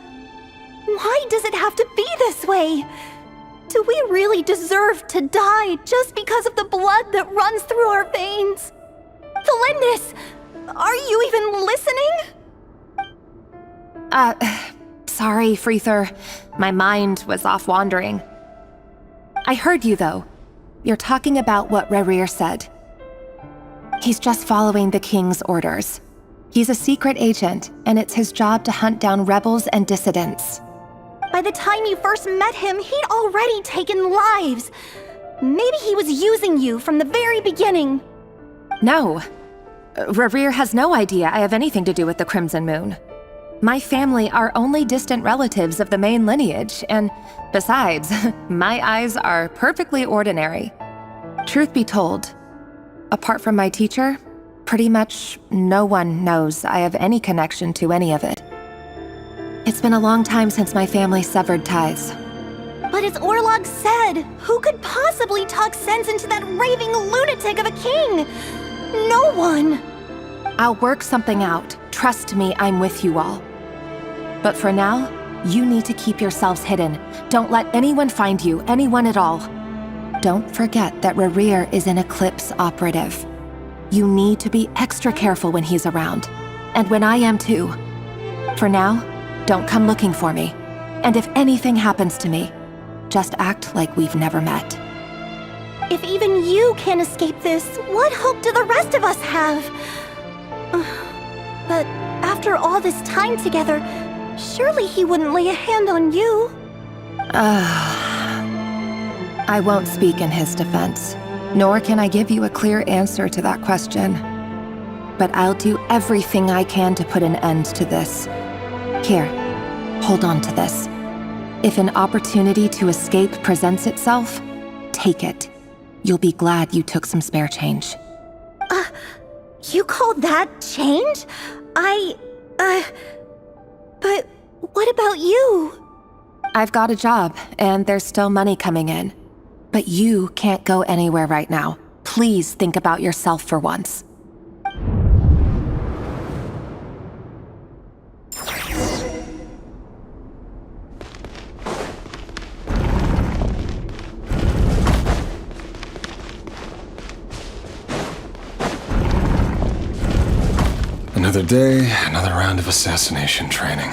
why does it have to be this way? Do we really deserve to die just because of the blood that runs through our veins? Felindis, are you even listening? Sorry, Freether. My mind was off wandering. I heard you, though. You're talking about what Rerir said. He's just following the king's orders. He's a secret agent, and it's his job to hunt down rebels and dissidents. By the time you first met him, he'd already taken lives. Maybe he was using you from the very beginning. No. Rerir has no idea I have anything to do with the Crimson Moon. My family are only distant relatives of the main lineage, and besides, my eyes are perfectly ordinary. Truth be told, apart from my teacher, pretty much no one knows I have any connection to any of it. It's been a long time since my family severed ties. But as Orlog said, who could possibly talk sense into that raving lunatic of a king? No one! I'll work something out. Trust me, I'm with you all. But for now, you need to keep yourselves hidden. Don't let anyone find you, anyone at all. Don't forget that Rerir is an Eclipse operative. You need to be extra careful when he's around. And when I am too. For now, don't come looking for me. And if anything happens to me, just act like we've never met. If even you can't escape this, what hope do the rest of us have? But after all this time together, surely he wouldn't lay a hand on you. I won't speak in his defense, nor can I give you a clear answer to that question. But I'll do everything I can to put an end to this. Here, hold on to this. If an opportunity to escape presents itself, take it. You'll be glad you took some spare change. You call that change? But what about you? I've got a job, and there's still money coming in. But you can't go anywhere right now. Please think about yourself for once. Another day, another round of assassination training.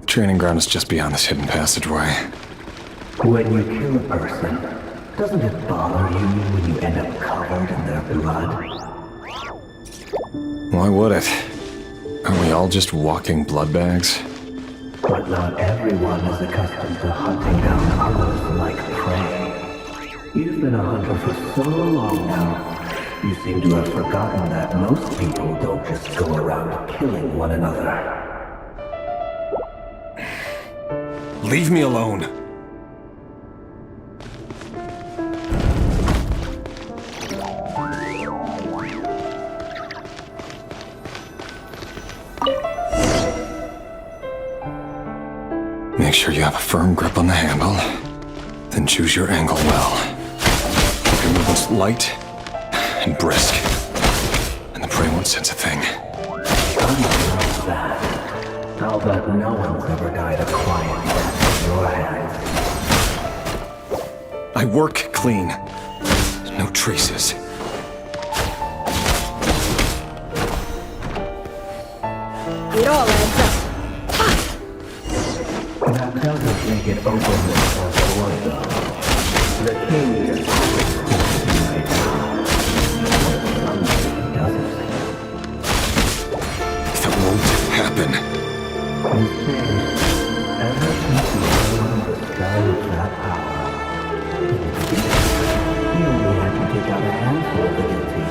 The training ground is just beyond this hidden passageway. When you kill a person, doesn't it bother you when you end up covered in their blood? Why would it? Aren't we all just walking blood bags? But not everyone is accustomed to hunting down others like prey. You've been a hunter for so long now. You seem to have forgotten that most people don't just go around killing one another. Leave me alone. Make sure you have a firm grip on the handle, then choose your angle well. Your movement's light and brisk, and the prey won't sense a thing. I'll bet no one's ever died a quiet death in your hands. I work clean. No traces. It all adds up. That doesn't make it open or void, though. The king just right now. That won't happen. You've changed ever since you learned the sky of that power. You only had to take out a handful of the guilty.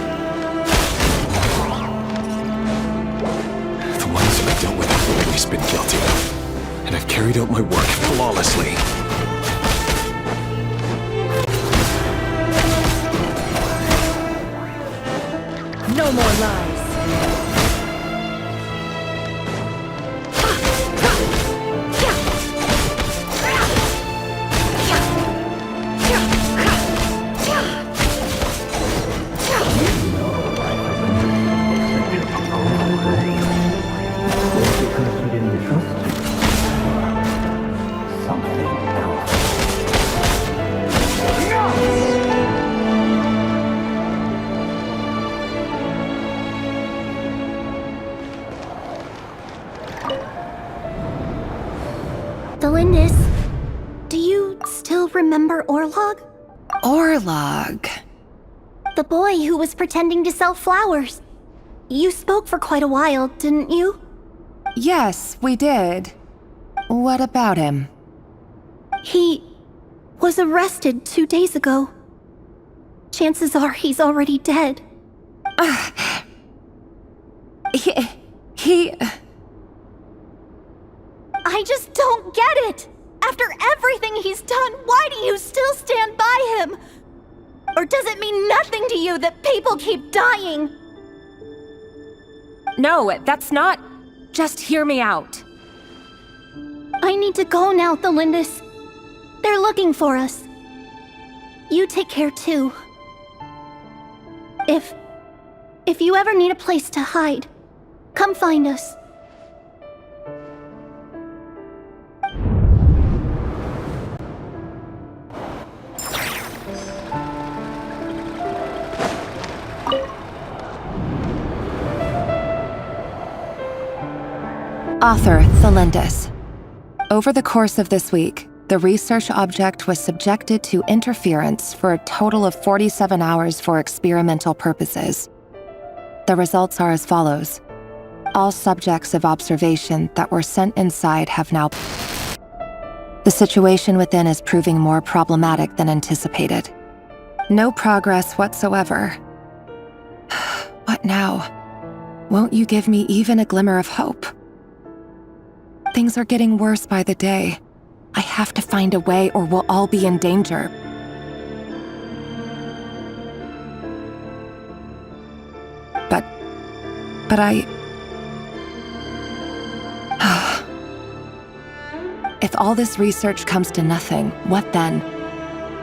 The ones I dealt with have always been guilty. And I've carried out my work flawlessly. No more lies. remember Orlog? Orlog. The boy who was pretending to sell flowers. You spoke for quite a while, didn't you? Yes, we did. What about him? He was arrested 2 days ago. Chances are he's already dead. He... I just don't get it! After everything he's done, why do you still stand by him? Or does it mean nothing to you that people keep dying? No, that's not... Just hear me out. I need to go now, Thelindis. They're looking for us. You take care too. If you ever need a place to hide, come find us. Author Thelindis. Over the course of this week, the research object was subjected to interference for a total of 47 hours for experimental purposes. The results are as follows. All subjects of observation that were sent inside have now... The situation within is proving more problematic than anticipated. No progress whatsoever. What now? Won't you give me even a glimmer of hope? Things are getting worse by the day. I have to find a way or we'll all be in danger. But I... If all this research comes to nothing, what then?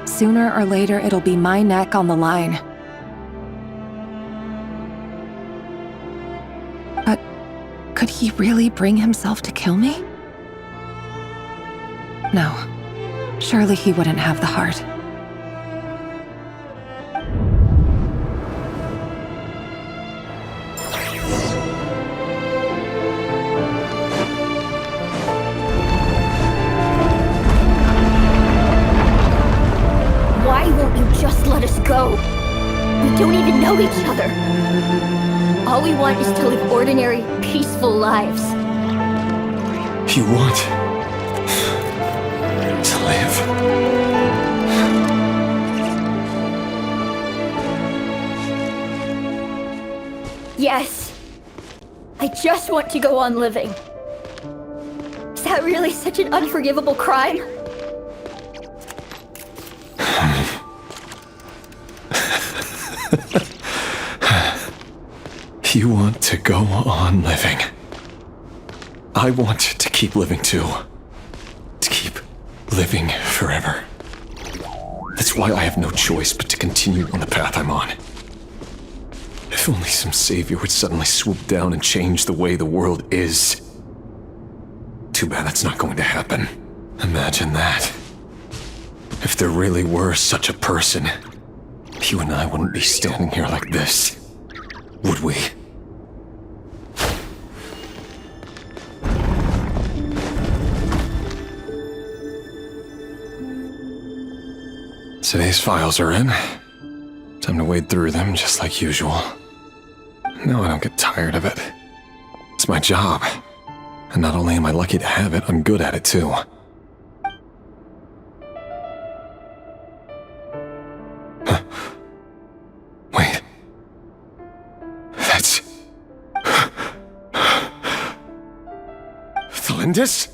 Sooner or later, it'll be my neck on the line. But could he really bring himself to kill me? No. Surely he wouldn't have the heart. Why won't you just let us go? We don't even know each other. All we want is to live ordinary, peaceful lives. You want to live? Yes. I just want to go on living. Is that really such an unforgivable crime? You want to go on living. I want to keep living too. To keep living forever. That's why I have no choice but to continue on the path I'm on. If only some savior would suddenly swoop down and change the way the world is. Too bad that's not going to happen. Imagine that. If there really were such a person, you and I wouldn't be standing here like this, would we? Today's files are in. Time to wade through them just like usual. No, I don't get tired of it. It's my job. And not only am I lucky to have it, I'm good at it too. Huh. Wait. That's... Thelindis?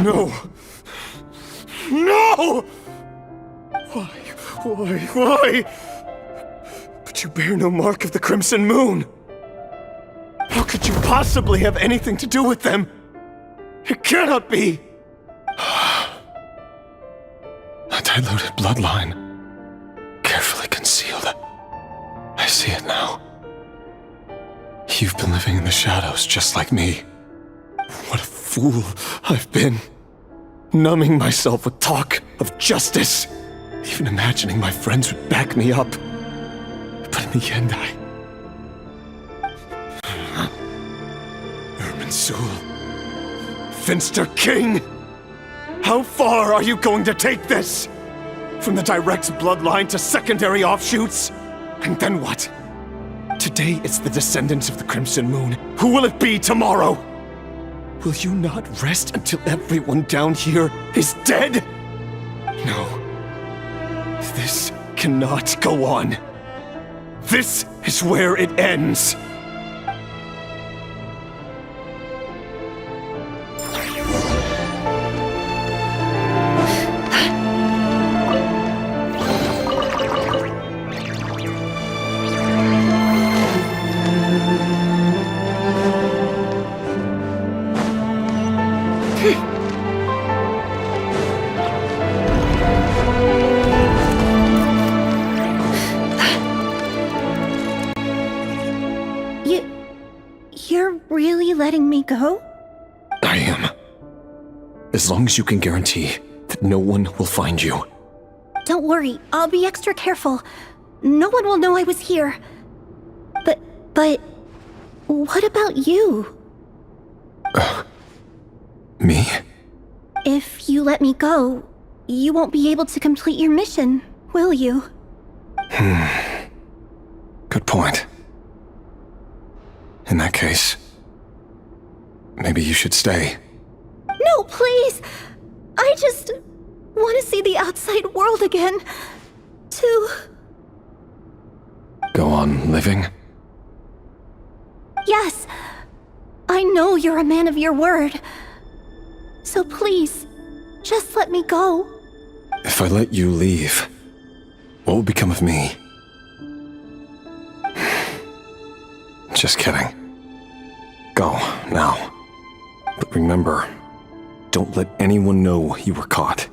No! No! Why? But you bear no mark of the Crimson Moon! How could you possibly have anything to do with them? It cannot be! A diluted bloodline. Carefully concealed. I see it now. You've been living in the shadows just like me. What a fool I've been. Numbing myself with talk of justice. Even imagining my friends would back me up. But in the end, Urban Soul. Finster King! How far are you going to take this? From the direct bloodline to secondary offshoots? And then what? Today it's the descendants of the Crimson Moon. Who will it be tomorrow? Will you not rest until everyone down here is dead? No. This cannot go on. This is where it ends. You're really letting me go? I am. As long as you can guarantee that no one will find you. Don't worry, I'll be extra careful. No one will know I was here. But what about you? Me? If you let me go, you won't be able to complete your mission, will you? Good point. In that case, maybe you should stay. No, please! I just want to see the outside world again. To... Go on living? Yes. I know you're a man of your word. So please, just let me go. If I let you leave, what will become of me? Just kidding. Go, now. But remember, don't let anyone know you were caught.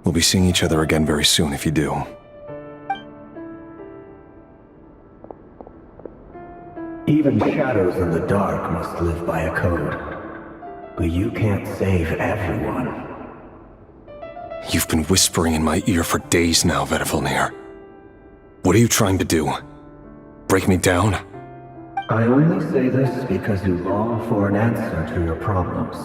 We'll be seeing each other again very soon if you do. Even shadows in the dark must live by a code. But you can't save everyone. You've been whispering in my ear for days now, Vedifilnir. What are you trying to do? Break me down? I only say this because you long for an answer to your problems.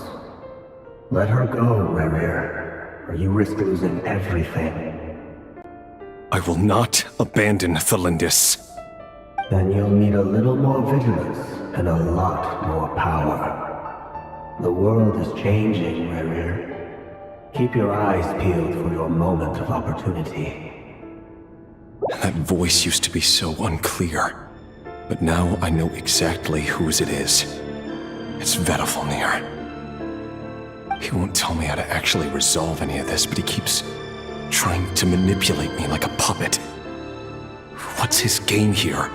Let her go, Rerir, or you risk losing everything. I will not abandon Thelindis. Then you'll need a little more vigilance and a lot more power. The world is changing, Rerir. Keep your eyes peeled for your moment of opportunity. That voice used to be so unclear. But now I know exactly whose it is. It's Vedifilnir. He won't tell me how to actually resolve any of this, but he keeps trying to manipulate me like a puppet. What's his game here?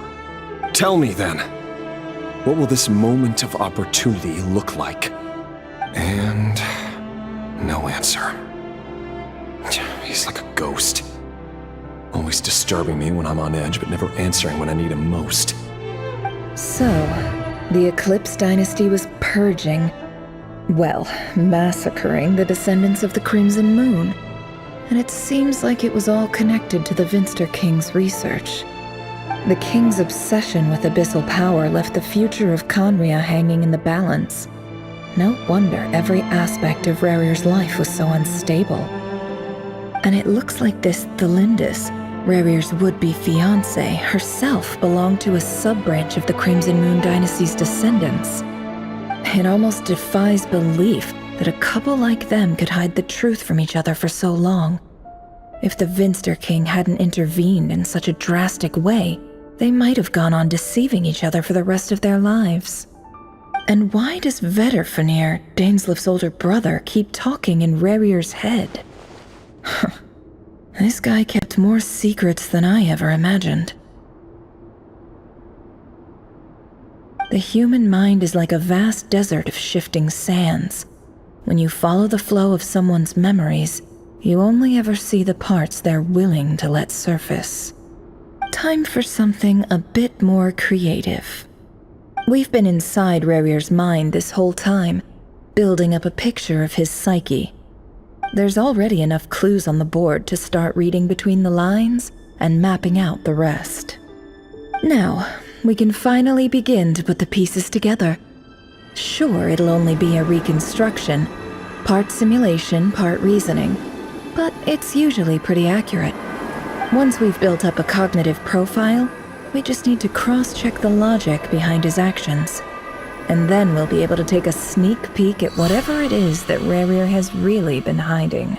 Tell me then. What will this moment of opportunity look like? And no answer. He's like a ghost. Always disturbing me when I'm on edge, but never answering when I need him most. So, the Eclipse Dynasty was purging, well, massacring the descendants of the Crimson Moon. And it seems like it was all connected to the Vinster King's research. The King's obsession with abyssal power left the future of Conria hanging in the balance. No wonder every aspect of Rerir's life was so unstable. And it looks like this Thelindis, Rerir's would-be fiancée, herself belonged to a sub-branch of the Crimson Moon Dynasty's descendants. It almost defies belief that a couple like them could hide the truth from each other for so long. If the Vinster King hadn't intervened in such a drastic way, they might have gone on deceiving each other for the rest of their lives. And why does Vedifilnir, Dainslif's older brother, keep talking in Rerir's head? This guy kept more secrets than I ever imagined. The human mind is like a vast desert of shifting sands. When you follow the flow of someone's memories, you only ever see the parts they're willing to let surface. Time for something a bit more creative. We've been inside Rerir's mind this whole time, building up a picture of his psyche. There's already enough clues on the board to start reading between the lines and mapping out the rest. Now, we can finally begin to put the pieces together. Sure, it'll only be a reconstruction. Part simulation, part reasoning. But it's usually pretty accurate. Once we've built up a cognitive profile, we just need to cross-check the logic behind his actions. And then we'll be able to take a sneak peek at whatever it is that Rerir has really been hiding.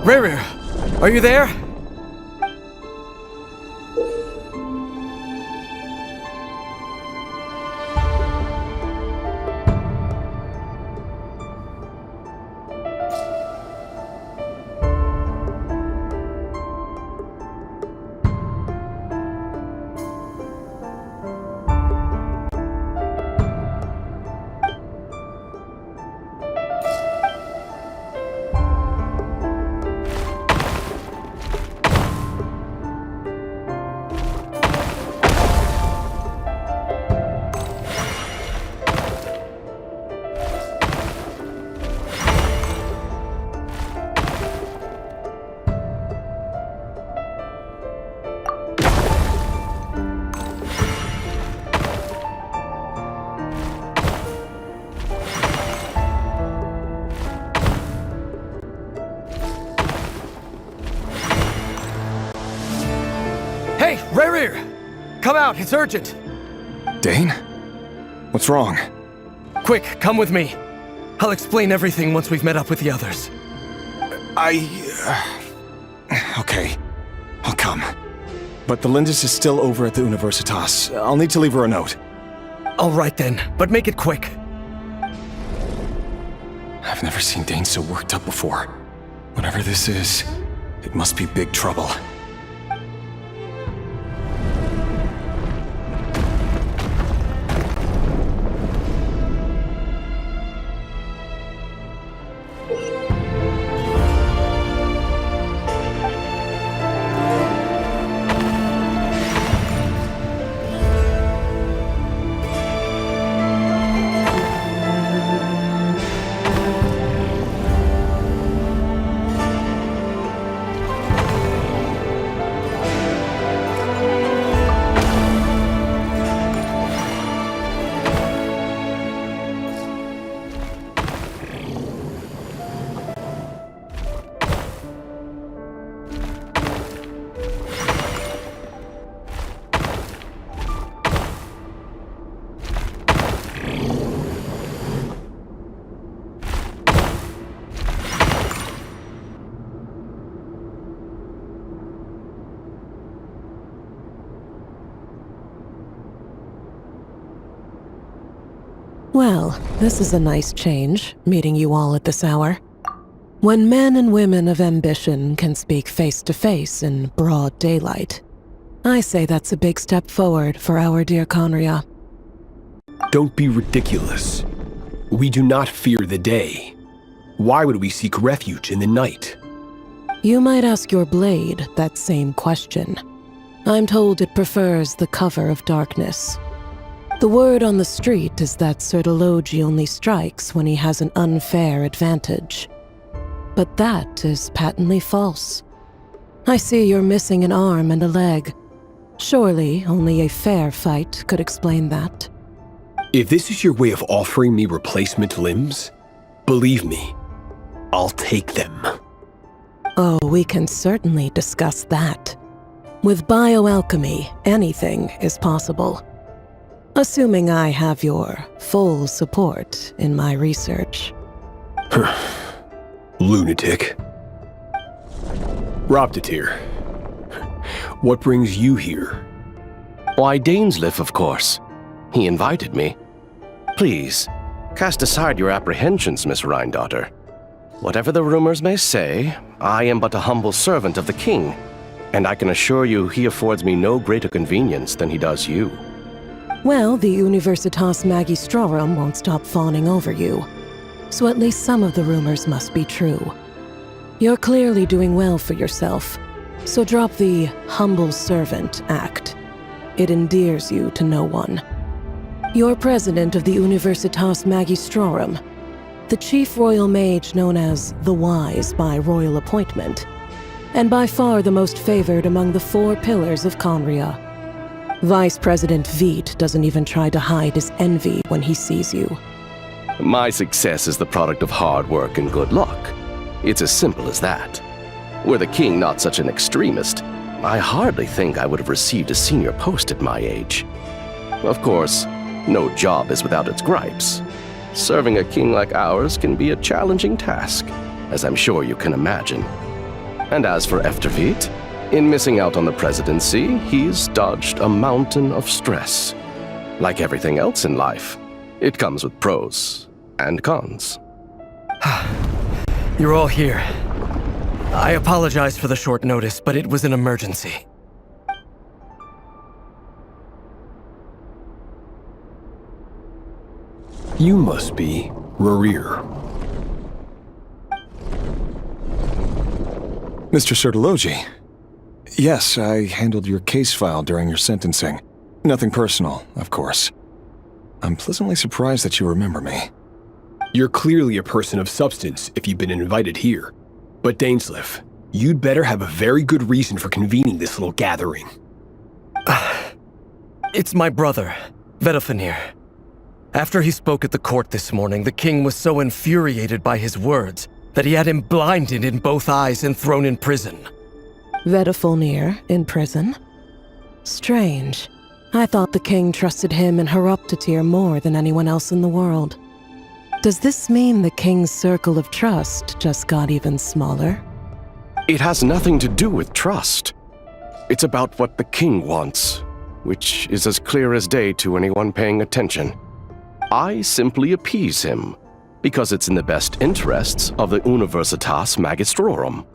Rerir, are you there? Hey, Rerir! Come out, it's urgent! Dane? What's wrong? Quick, come with me. I'll explain everything once we've met up with the others. Okay. I'll come. But the Lindis is still over at the Universitas. I'll need to leave her a note. All right then, but make it quick. I've never seen Dane so worked up before. Whatever this is, it must be big trouble. Well, this is a nice change, meeting you all at this hour. When men and women of ambition can speak face to face in broad daylight, I say that's a big step forward for our dear Conria. Don't be ridiculous. We do not fear the day. Why would we seek refuge in the night? You might ask your blade that same question. I'm told it prefers the cover of darkness. The word on the street is that Sir Elegy only strikes when he has an unfair advantage. But that is patently false. I see you're missing an arm and a leg. Surely only a fair fight could explain that. If this is your way of offering me replacement limbs, believe me, I'll take them. Oh, we can certainly discuss that. With bioalchemy, anything is possible. Assuming I have your full support in my research. Lunatic. Robtatir, what brings you here? Why, Dainsleif, of course. He invited me. Please, cast aside your apprehensions, Miss Rhindaughter. Whatever the rumors may say, I am but a humble servant of the king, And I can assure you he affords me no greater convenience than he does you. Well, the Universitas Magistrorum won't stop fawning over you. So at least some of the rumors must be true. You're clearly doing well for yourself, so drop the humble servant act. It endears you to no one. You're president of the Universitas Magistrorum, the chief royal mage known as the Wise by royal appointment, and by far the most favored among the 4 pillars of Conria. Vice President Veet doesn't even try to hide his envy when he sees you. My success is the product of hard work and good luck. It's as simple as that. Were the king not such an extremist, I hardly think I would have received a senior post at my age. Of course, no job is without its gripes. Serving a king like ours can be a challenging task, as I'm sure you can imagine. And as for Efterveet, in missing out on the presidency, he's dodged a mountain of stress. Like everything else in life, it comes with pros and cons. You're all here. I apologize for the short notice, but it was an emergency. You must be Rerir. Mr. Sertologi. Yes, I handled your case file during your sentencing. Nothing personal, of course. I'm pleasantly surprised that you remember me. You're clearly a person of substance if you've been invited here. But Dainsleif, you'd better have a very good reason for convening this little gathering. It's my brother, Vedofenir. After he spoke at the court this morning, the king was so infuriated by his words that he had him blinded in both eyes and thrown in prison. Vedofenir in prison? Strange. I thought the king trusted him and Heroptatir more than anyone else in the world. Does this mean the king's circle of trust just got even smaller? It has nothing to do with trust. It's about what the king wants, which is as clear as day to anyone paying attention. I simply appease him, because it's in the best interests of the Universitas Magistrorum.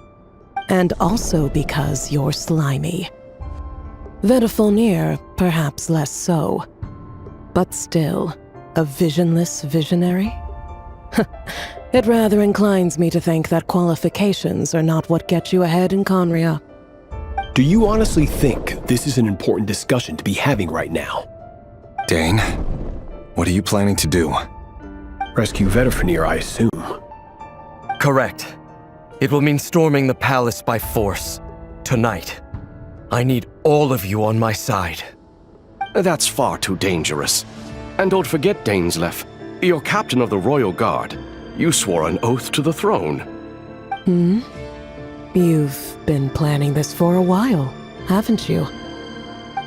And also because you're slimy. Vedofenir, perhaps less so. But still, a visionless visionary? It rather inclines me to think that qualifications are not what get you ahead in Conria. Do you honestly think this is an important discussion to be having right now? Dane, what are you planning to do? Rescue Vedofenir, I assume. Correct. It will mean storming the palace by force. Tonight. I need all of you on my side. That's far too dangerous. And don't forget, Dainsleif, you're captain of the Royal Guard. You swore an oath to the throne. You've been planning this for a while, haven't you?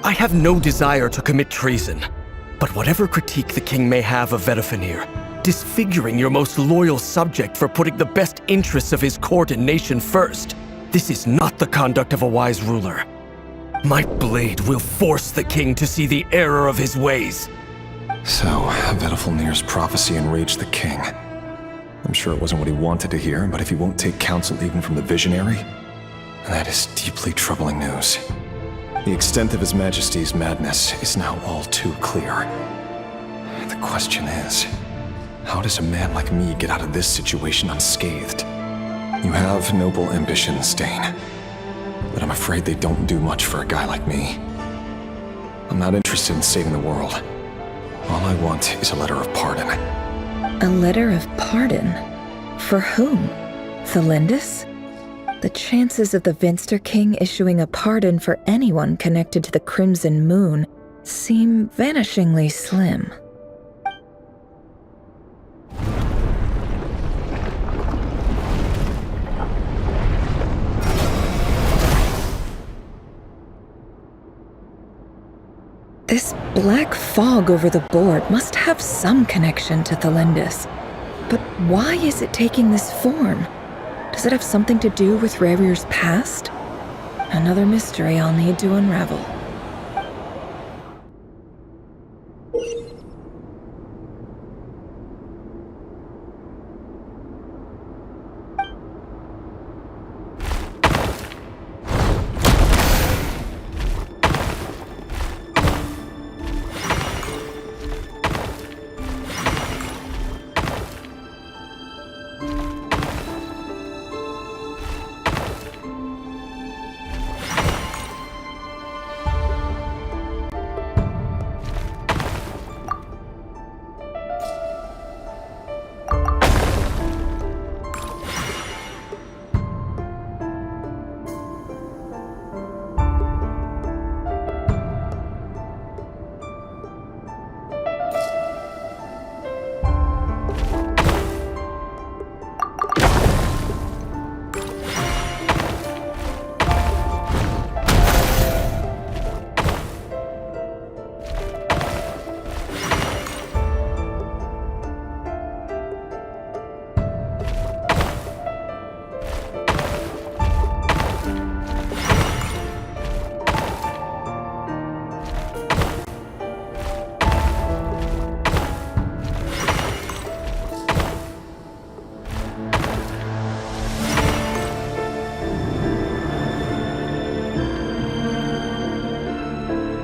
I have no desire to commit treason. But whatever critique the king may have of Vedofenir, disfiguring your most loyal subject for putting the best interests of his court and nation first, this is not the conduct of a wise ruler. My blade will force the king to see the error of his ways. So, Vedofenir's prophecy enraged the king. I'm sure it wasn't what he wanted to hear, but if he won't take counsel even from the visionary, that is deeply troubling news. The extent of His Majesty's madness is now all too clear. The question is, how does a man like me get out of this situation unscathed? You have noble ambitions, Dane, but I'm afraid they don't do much for a guy like me. I'm not interested in saving the world. All I want is a letter of pardon. A letter of pardon? For whom? Thelindis? The chances of the Vinster King issuing a pardon for anyone connected to the Crimson Moon seem vanishingly slim. This black fog over the board must have some connection to Thelindis. But why is it taking this form? Does it have something to do with Rerir's past? Another mystery I'll need to unravel.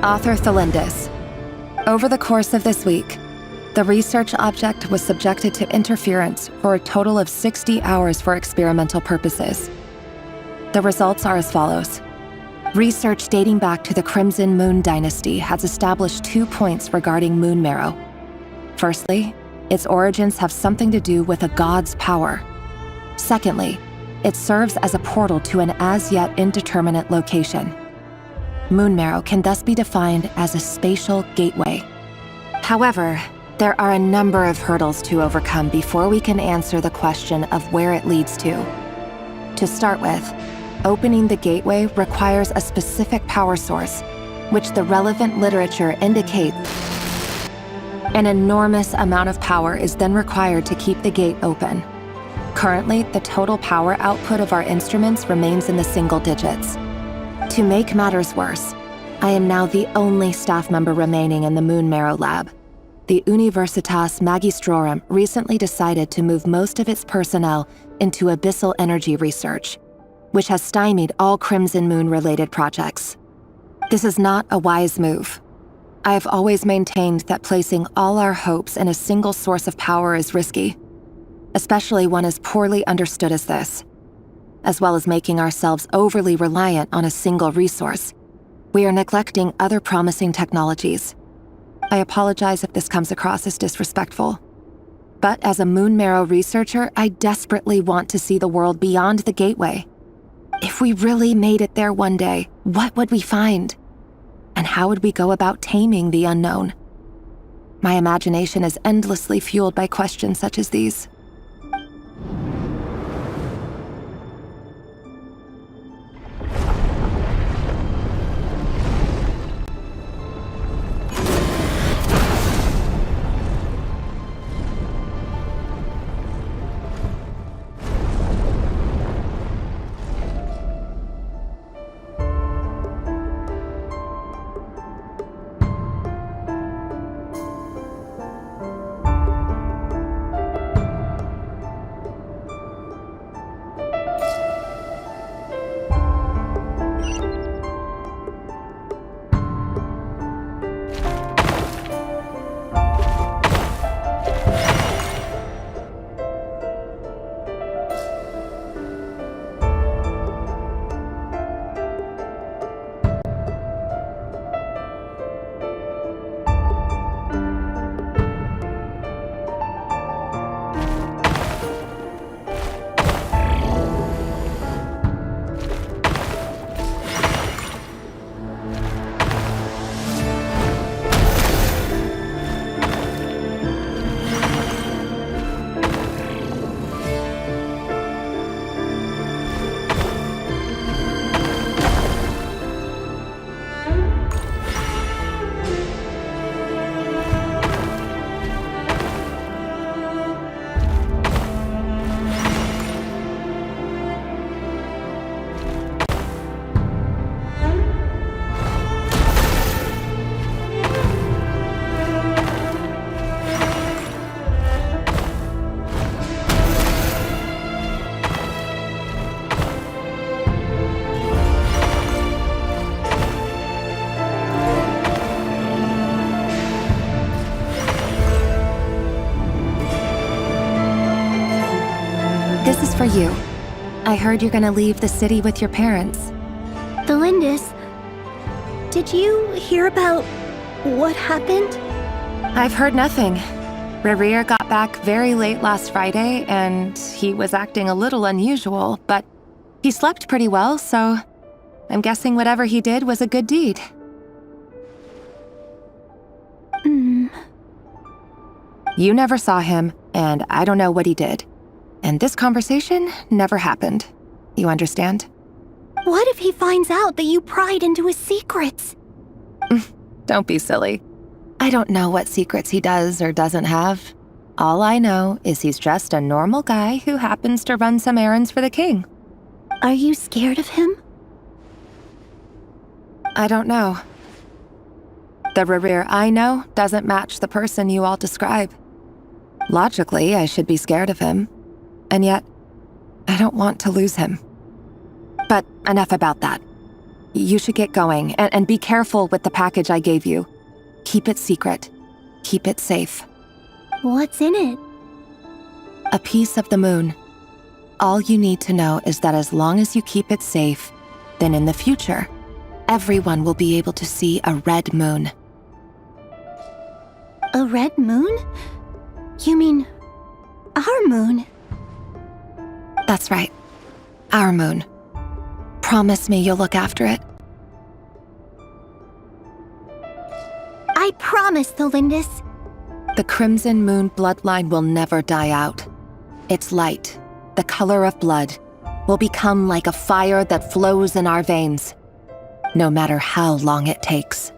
Author Thelindis. Over the course of this week, the research object was subjected to interference for a total of 60 hours for experimental purposes. The results are as follows. Research dating back to the Crimson Moon Dynasty has established 2 points regarding moon marrow. Firstly, its origins have something to do with a god's power. Secondly, it serves as a portal to an as-yet indeterminate location. Moon marrow can thus be defined as a spatial gateway. However, there are a number of hurdles to overcome before we can answer the question of where it leads to. To start with, opening the gateway requires a specific power source, which the relevant literature indicates. An enormous amount of power is then required to keep the gate open. Currently, the total power output of our instruments remains in the single digits. To make matters worse, I am now the only staff member remaining in the Moon Marrow lab. The Universitas Magistrorum recently decided to move most of its personnel into abyssal energy research, which has stymied all Crimson Moon-related projects. This is not a wise move. I have always maintained that placing all our hopes in a single source of power is risky, especially one as poorly understood as this. As well as making ourselves overly reliant on a single resource, we are neglecting other promising technologies. I apologize if this comes across as disrespectful. But as a Moon Marrow researcher, I desperately want to see the world beyond the gateway. If we really made it there one day, what would we find? And how would we go about taming the unknown? My imagination is endlessly fueled by questions such as these. This is for you. I heard you're gonna leave the city with your parents. Thelindis, did you hear about what happened? I've heard nothing. Rerir got back very late last Friday, and he was acting a little unusual, but he slept pretty well, so I'm guessing whatever he did was a good deed. You never saw him, and I don't know what he did. And this conversation never happened. You understand? What if he finds out that you pried into his secrets? Don't be silly. I don't know what secrets he does or doesn't have. All I know is he's just a normal guy who happens to run some errands for the king. Are you scared of him? I don't know. The Rerir I know doesn't match the person you all describe. Logically, I should be scared of him. And yet, I don't want to lose him. But enough about that. You should get going, and be careful with the package I gave you. Keep it secret. Keep it safe. What's in it? A piece of the moon. All you need to know is that as long as you keep it safe, then in the future, everyone will be able to see a red moon. A red moon? You mean our moon? That's right. Our moon. Promise me you'll look after it. I promise, Tholindis. The Crimson Moon bloodline will never die out. Its light, the color of blood, will become like a fire that flows in our veins, no matter how long it takes.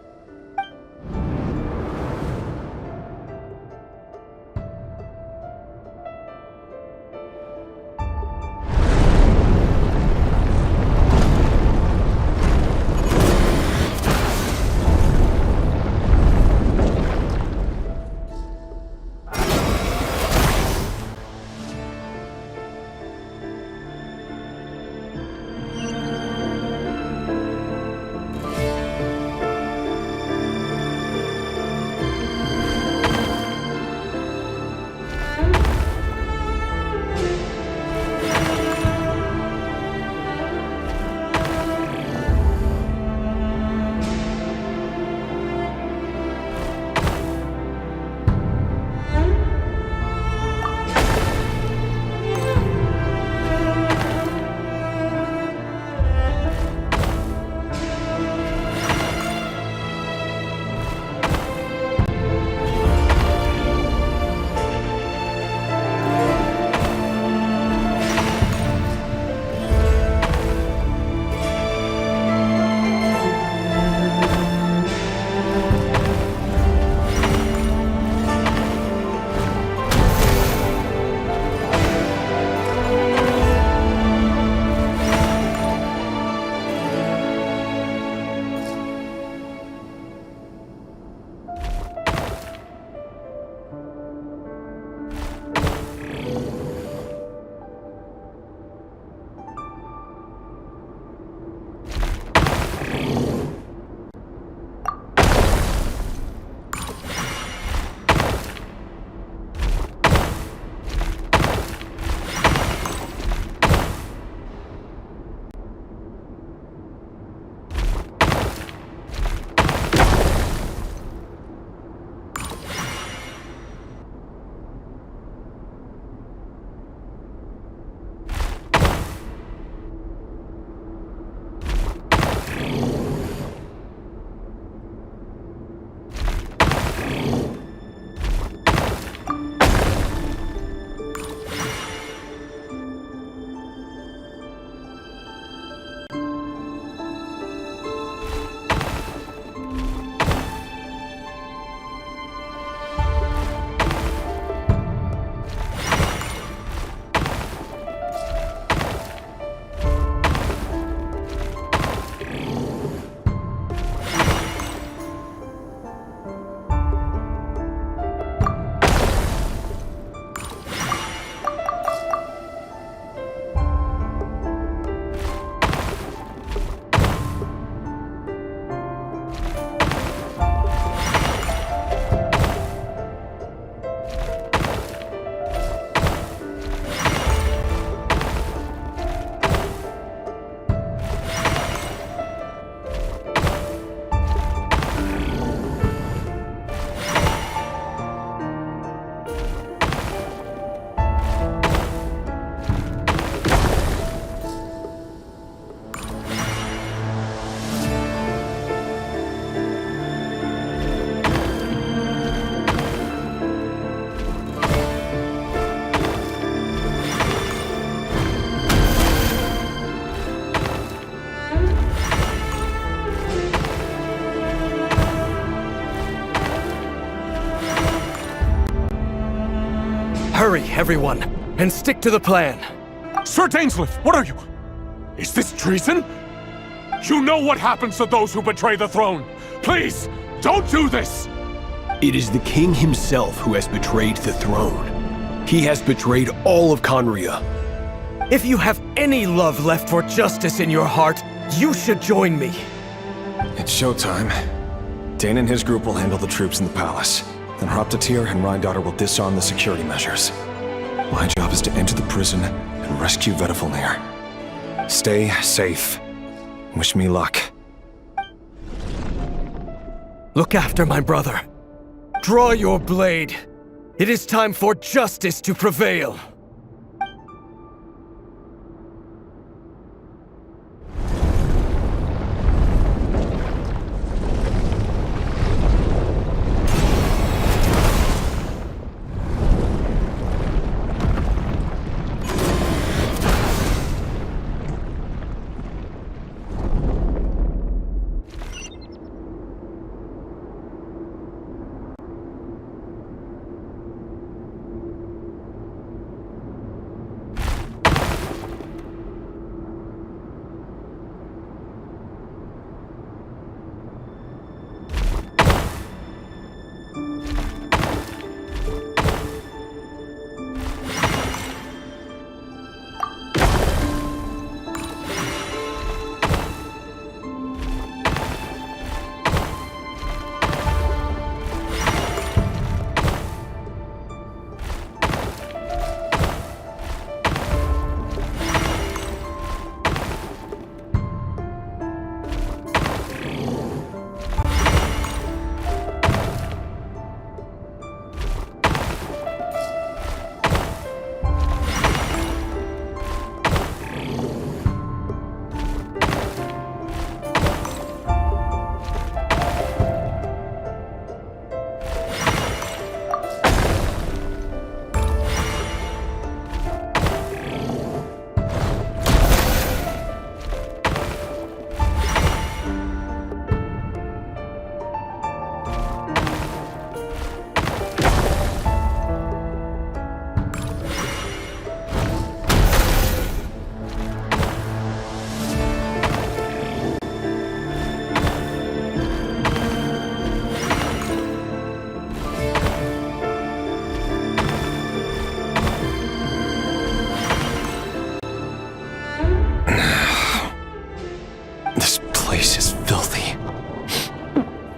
Hurry, everyone, and stick to the plan. Sir Dainsleif, what are you? Is this treason? You know what happens to those who betray the throne. Please, don't do this! It is the king himself who has betrayed the throne. He has betrayed all of Conria. If you have any love left for justice in your heart, You should join me. It's showtime. Dane and his group will handle the troops in the palace. Then Hraptatir and Rhindaughter will disarm the security measures. My job is to enter the prison and rescue Vedafilnir. Stay safe. Wish me luck. Look after my brother. Draw your blade. It is time for justice to prevail.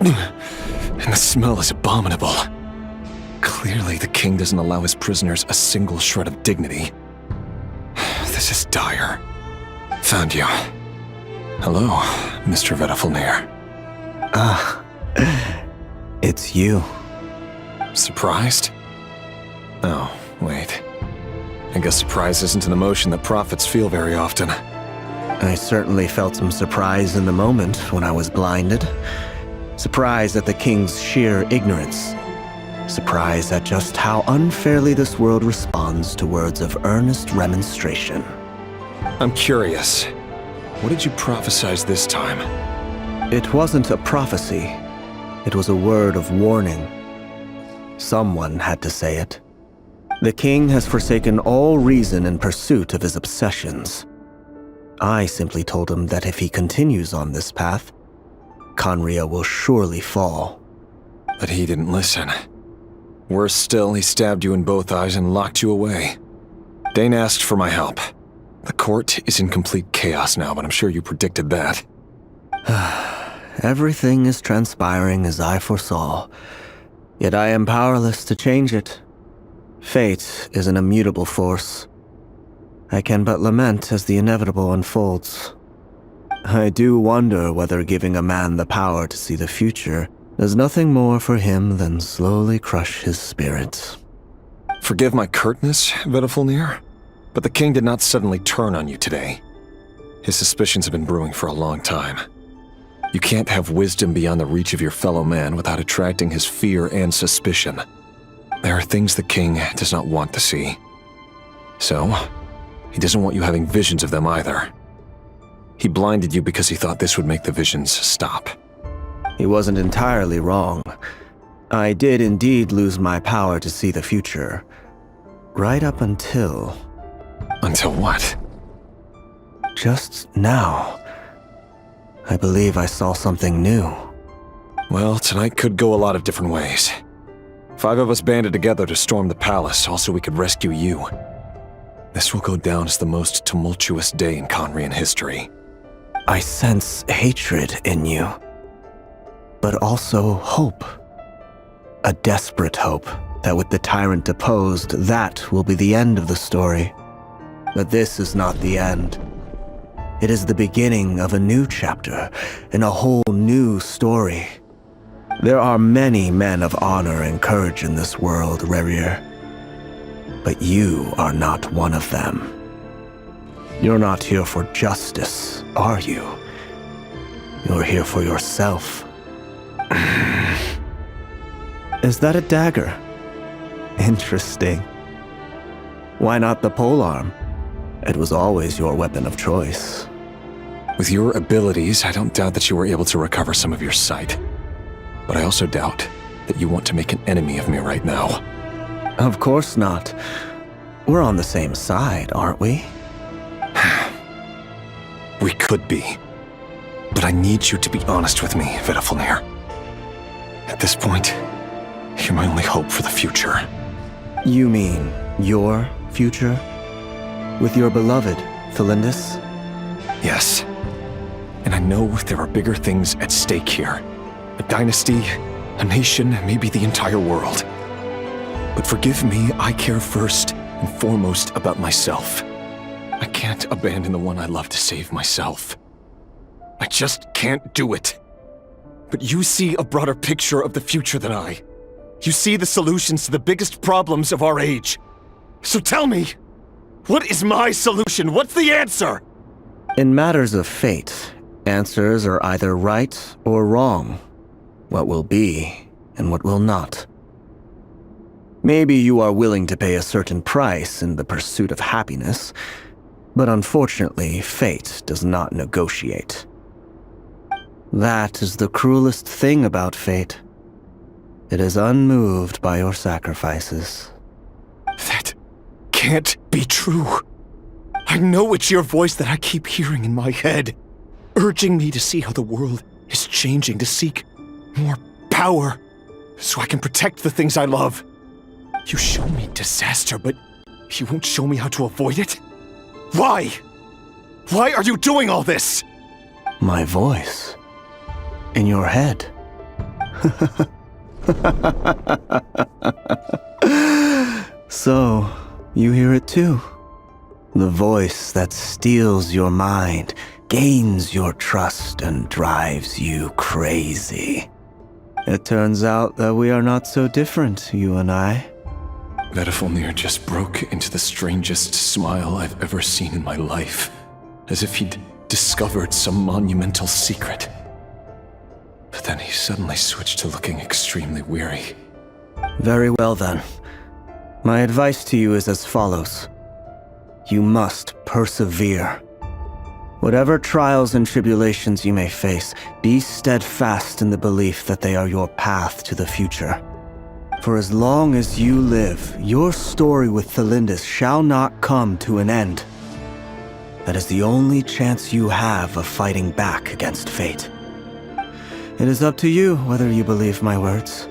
And the smell is abominable. Clearly, the king doesn't allow his prisoners a single shred of dignity. This is dire. Found you. Hello, Mr. Vedafilnir. It's you. Surprised? Oh, wait. I guess surprise isn't an emotion that prophets feel very often. I certainly felt some surprise in the moment when I was blinded. Surprise at the king's sheer ignorance. Surprise at just how unfairly this world responds to words of earnest remonstration. I'm curious. What did you prophesize this time? It wasn't a prophecy. It was a word of warning. Someone had to say it. The king has forsaken all reason in pursuit of his obsessions. I simply told him that if he continues on this path, Khaenri'ah will surely fall. But he didn't listen. Worse still, he stabbed you in both eyes and locked you away. Dane asked for my help. The court is in complete chaos now, but I'm sure you predicted that. Everything is transpiring as I foresaw, yet I am powerless to change it. Fate is an immutable force. I can but lament as the inevitable unfolds. I do wonder whether giving a man the power to see the future does nothing more for him than slowly crush his spirit. Forgive my curtness, Vedafilnir, but the king did not suddenly turn on you today. His suspicions have been brewing for a long time. You can't have wisdom beyond the reach of your fellow man without attracting his fear and suspicion. There are things the king does not want to see. So, he doesn't want you having visions of them either. He blinded you because he thought this would make the visions stop. He wasn't entirely wrong. I did indeed lose my power to see the future. Right up until... Until what? Just now. I believe I saw something new. Well, tonight could go a lot of different ways. 5 of us banded together to storm the palace, also we could rescue you. This will go down as the most tumultuous day in Khaenri'ah history. I sense hatred in you, but also hope. A desperate hope that with the tyrant deposed, that will be the end of the story. But this is not the end. It is the beginning of a new chapter in a whole new story. There are many men of honor and courage in this world, Rerir. But you are not one of them. You're not here for justice, are you? You're here for yourself. Is that a dagger? Interesting. Why not the polearm? It was always your weapon of choice. With your abilities, I don't doubt that you were able to recover some of your sight. But I also doubt that you want to make an enemy of me right now. Of course not. We're on the same side, aren't we? We could be. But I need you to be honest with me, Vedafalnir. At this point, you're my only hope for the future. You mean your future? With your beloved, Thalindis? Yes. And I know there are bigger things at stake here. A dynasty, a nation, maybe the entire world. But forgive me, I care first and foremost about myself. I can't abandon the one I love to save myself. I just can't do it. But you see a broader picture of the future than I. You see the solutions to the biggest problems of our age. So tell me, what is my solution? What's the answer? In matters of fate, answers are either right or wrong. What will be and what will not. Maybe you are willing to pay a certain price in the pursuit of happiness, but unfortunately, fate does not negotiate. That is the cruelest thing about fate. It is unmoved by your sacrifices. That can't be true. I know it's your voice that I keep hearing in my head, urging me to see how the world is changing, to seek more power, so I can protect the things I love. You show me disaster, but you won't show me how to avoid it? Why? Why are you doing all this? My voice. In your head. So, you hear it too. The voice that steals your mind, gains your trust, and drives you crazy. It turns out that we are not so different, you and I. Vedafalnir just broke into the strangest smile I've ever seen in my life, as if he'd discovered some monumental secret. But then he suddenly switched to looking extremely weary. Very well then. My advice to you is as follows. You must persevere. Whatever trials and tribulations you may face, be steadfast in the belief that they are your path to the future. For as long as you live, your story with Thalindis shall not come to an end. That is the only chance you have of fighting back against fate. It is up to you whether you believe my words.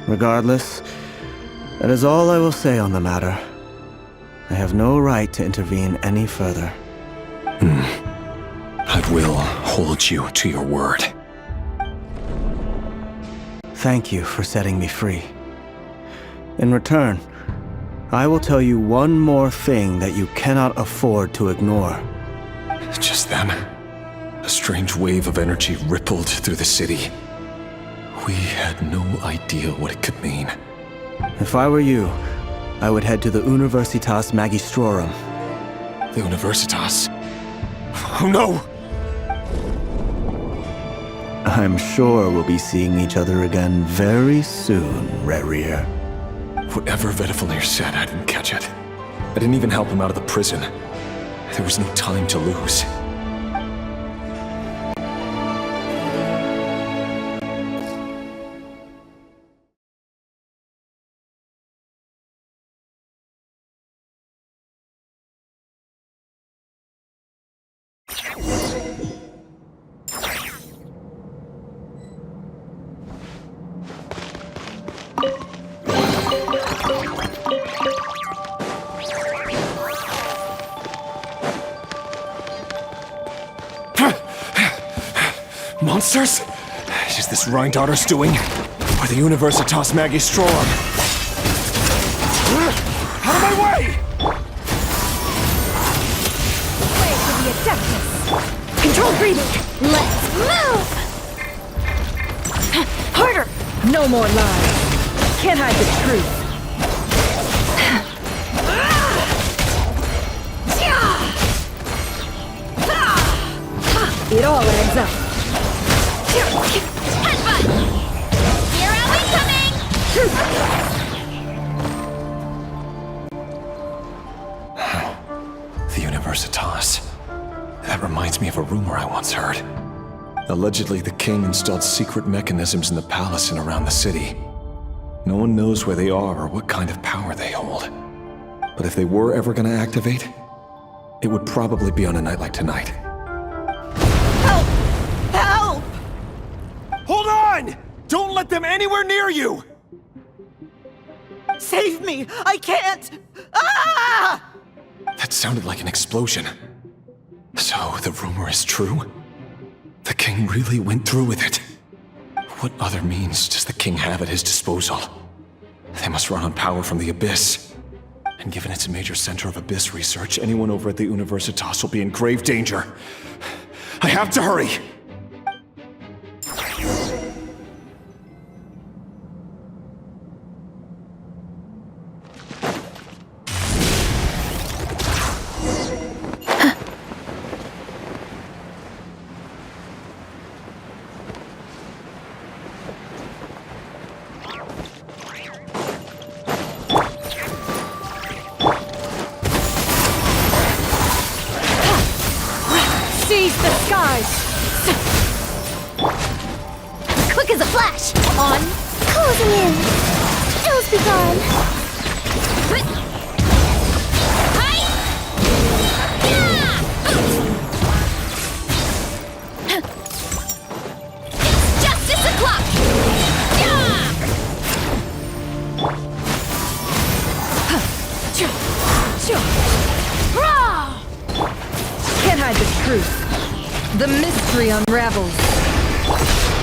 Regardless, that is all I will say on the matter. I have no right to intervene any further. I will hold you to your word. Thank you for setting me free. In return, I will tell you one more thing that you cannot afford to ignore. Just then, a strange wave of energy rippled through the city. We had no idea what it could mean. If I were you, I would head to the Universitas Magistrorum. The Universitas? Oh no! I'm sure we'll be seeing each other again very soon, Rerir. Whatever Vedafalnir said, I didn't catch it. I didn't even help him out of the prison. There was no time to lose. Monsters? Is this Rheindarter's doing? Or the Universitas Magistrorum? Out of my way! Way to the Adeptus! Controlled breathing! Let's move! Harder! No more lies! Can't hide the truth! It all adds up. Headbutt! Hero incoming! The Universitas. That reminds me of a rumor I once heard. Allegedly, the king installed secret mechanisms in the palace and around the city. No one knows where they are or what kind of power they hold. But if they were ever going to activate, it would probably be on a night like tonight. Help! Hold on! Don't let them anywhere near you! Save me! I can't! Ah! That sounded like an explosion. So, the rumor is true? The king really went through with it? What other means does the king have at his disposal? They must run on power from the Abyss. And given it's a major center of Abyss research, anyone over at the Universitas will be in grave danger. I have to hurry! Seize the skies! Quick as a flash! On! Closing in! Ills be gone! Hi! Yeah! It's justice o'clock! Yeah! Can't hide the truth. The mystery unravels.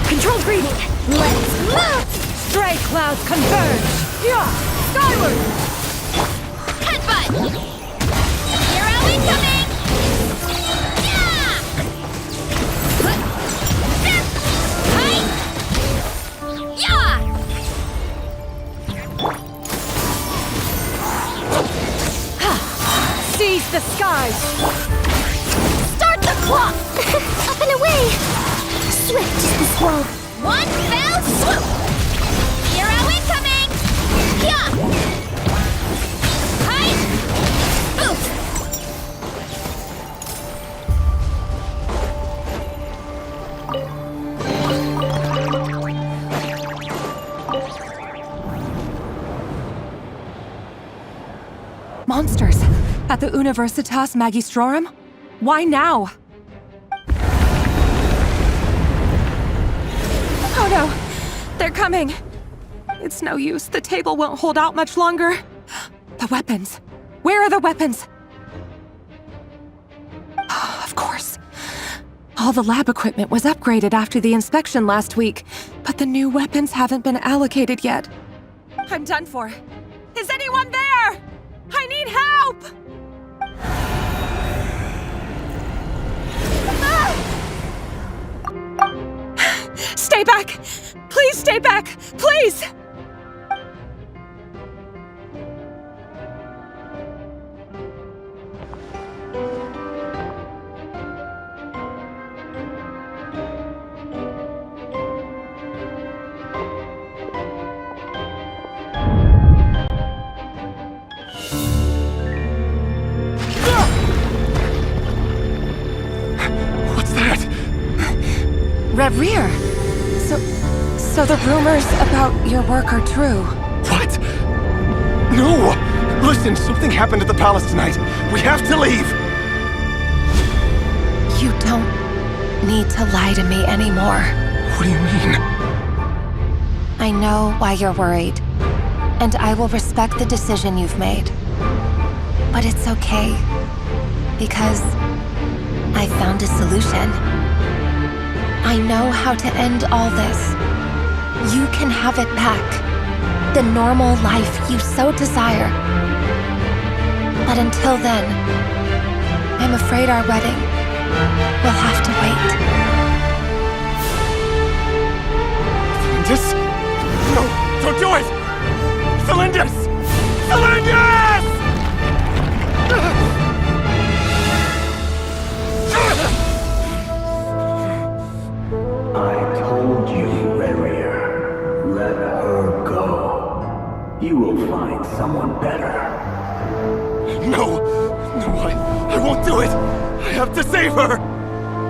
Controlled breathing. Let's move! Stray clouds converge. Yeah! Skyward! Headbutt! Hero incoming! Yeah! Hi! Yeah! Seize the skies! Start the clock! Up and away! Swift is the slow. One fell swoop! Hero incoming! Yeah! Hi! Boost! Monsters! At the Universitas Magistrorum? Why now? Oh no! They're coming! It's no use. The table won't hold out much longer. The weapons. Where are the weapons? Of course. All the lab equipment was upgraded after the inspection last week, but the new weapons haven't been allocated yet. I'm done for. Is anyone there? I need help! Stay back! Please stay back! Please! What's that? Reverie! So the rumors about your work are true. What? No! Listen, something happened at the palace tonight. We have to leave! You don't need to lie to me anymore. What do you mean? I know why you're worried, and I will respect the decision you've made. But it's okay, because I found a solution. I know how to end all this. You can have it back. The normal life you so desire. But until then, I'm afraid our wedding will have to wait. Celindus? No, don't do it! Celindus! Celindus! I told you, Rerier. Let her go. You will find someone better. No! No, I won't do it! I have to save her!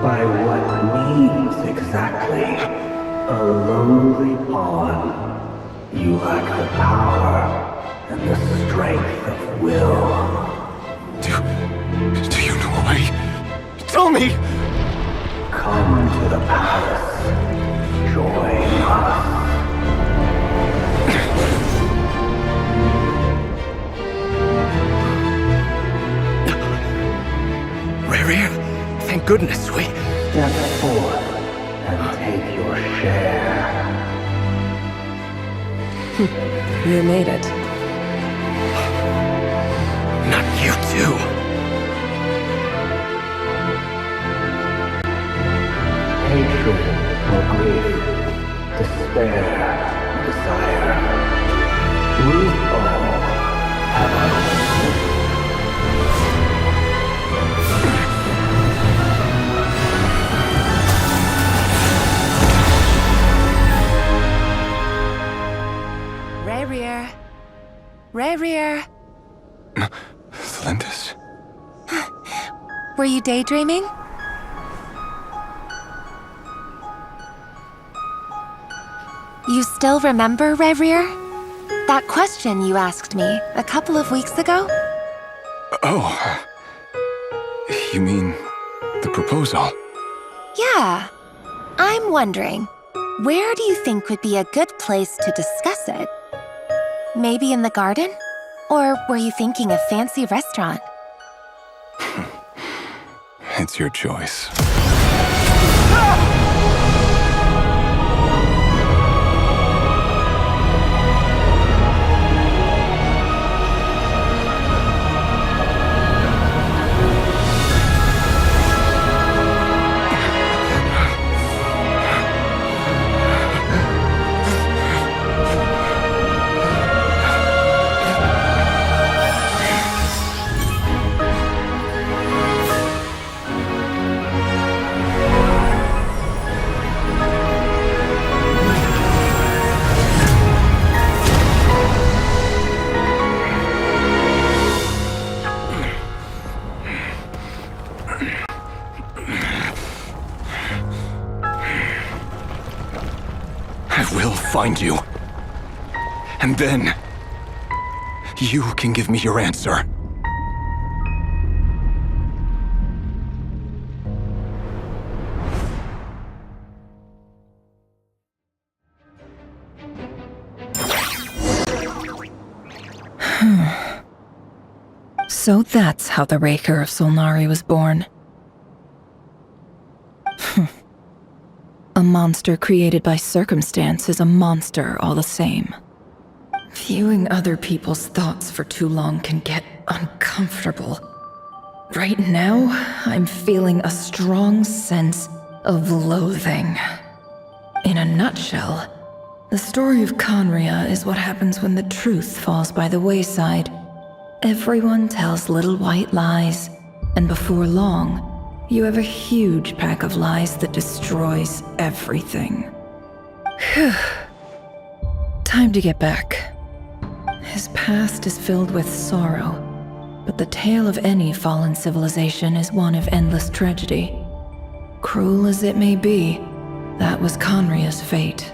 By what means exactly? A lowly pawn. You lack the power and the strength of will. Do you know why? Tell me! Come to the palace. Join us. Rarier, thank goodness we... Step forth and take your share. You made it. Not you too. Hatred or grief, despair, desire. We all have our own. Rarier. Rarier. Celindus? Were you daydreaming? You still remember, Rarier? That question you asked me a couple of weeks ago? Oh. You mean the proposal? Yeah. I'm wondering, where do you think would be a good place to discuss it? Maybe in the garden? Or were you thinking a fancy restaurant? It's your choice. I will find you. And then, you can give me your answer. So that's how the Raker of Solnari was born. A monster created by circumstance is a monster all the same. Viewing other people's thoughts for too long can get uncomfortable. Right now, I'm feeling a strong sense of loathing. In a nutshell, the story of Conria is what happens when the truth falls by the wayside. Everyone tells little white lies, and before long, you have a huge pack of lies that destroys everything. Phew. Time to get back. His past is filled with sorrow, but the tale of any fallen civilization is one of endless tragedy. Cruel as it may be, that was Conria's fate.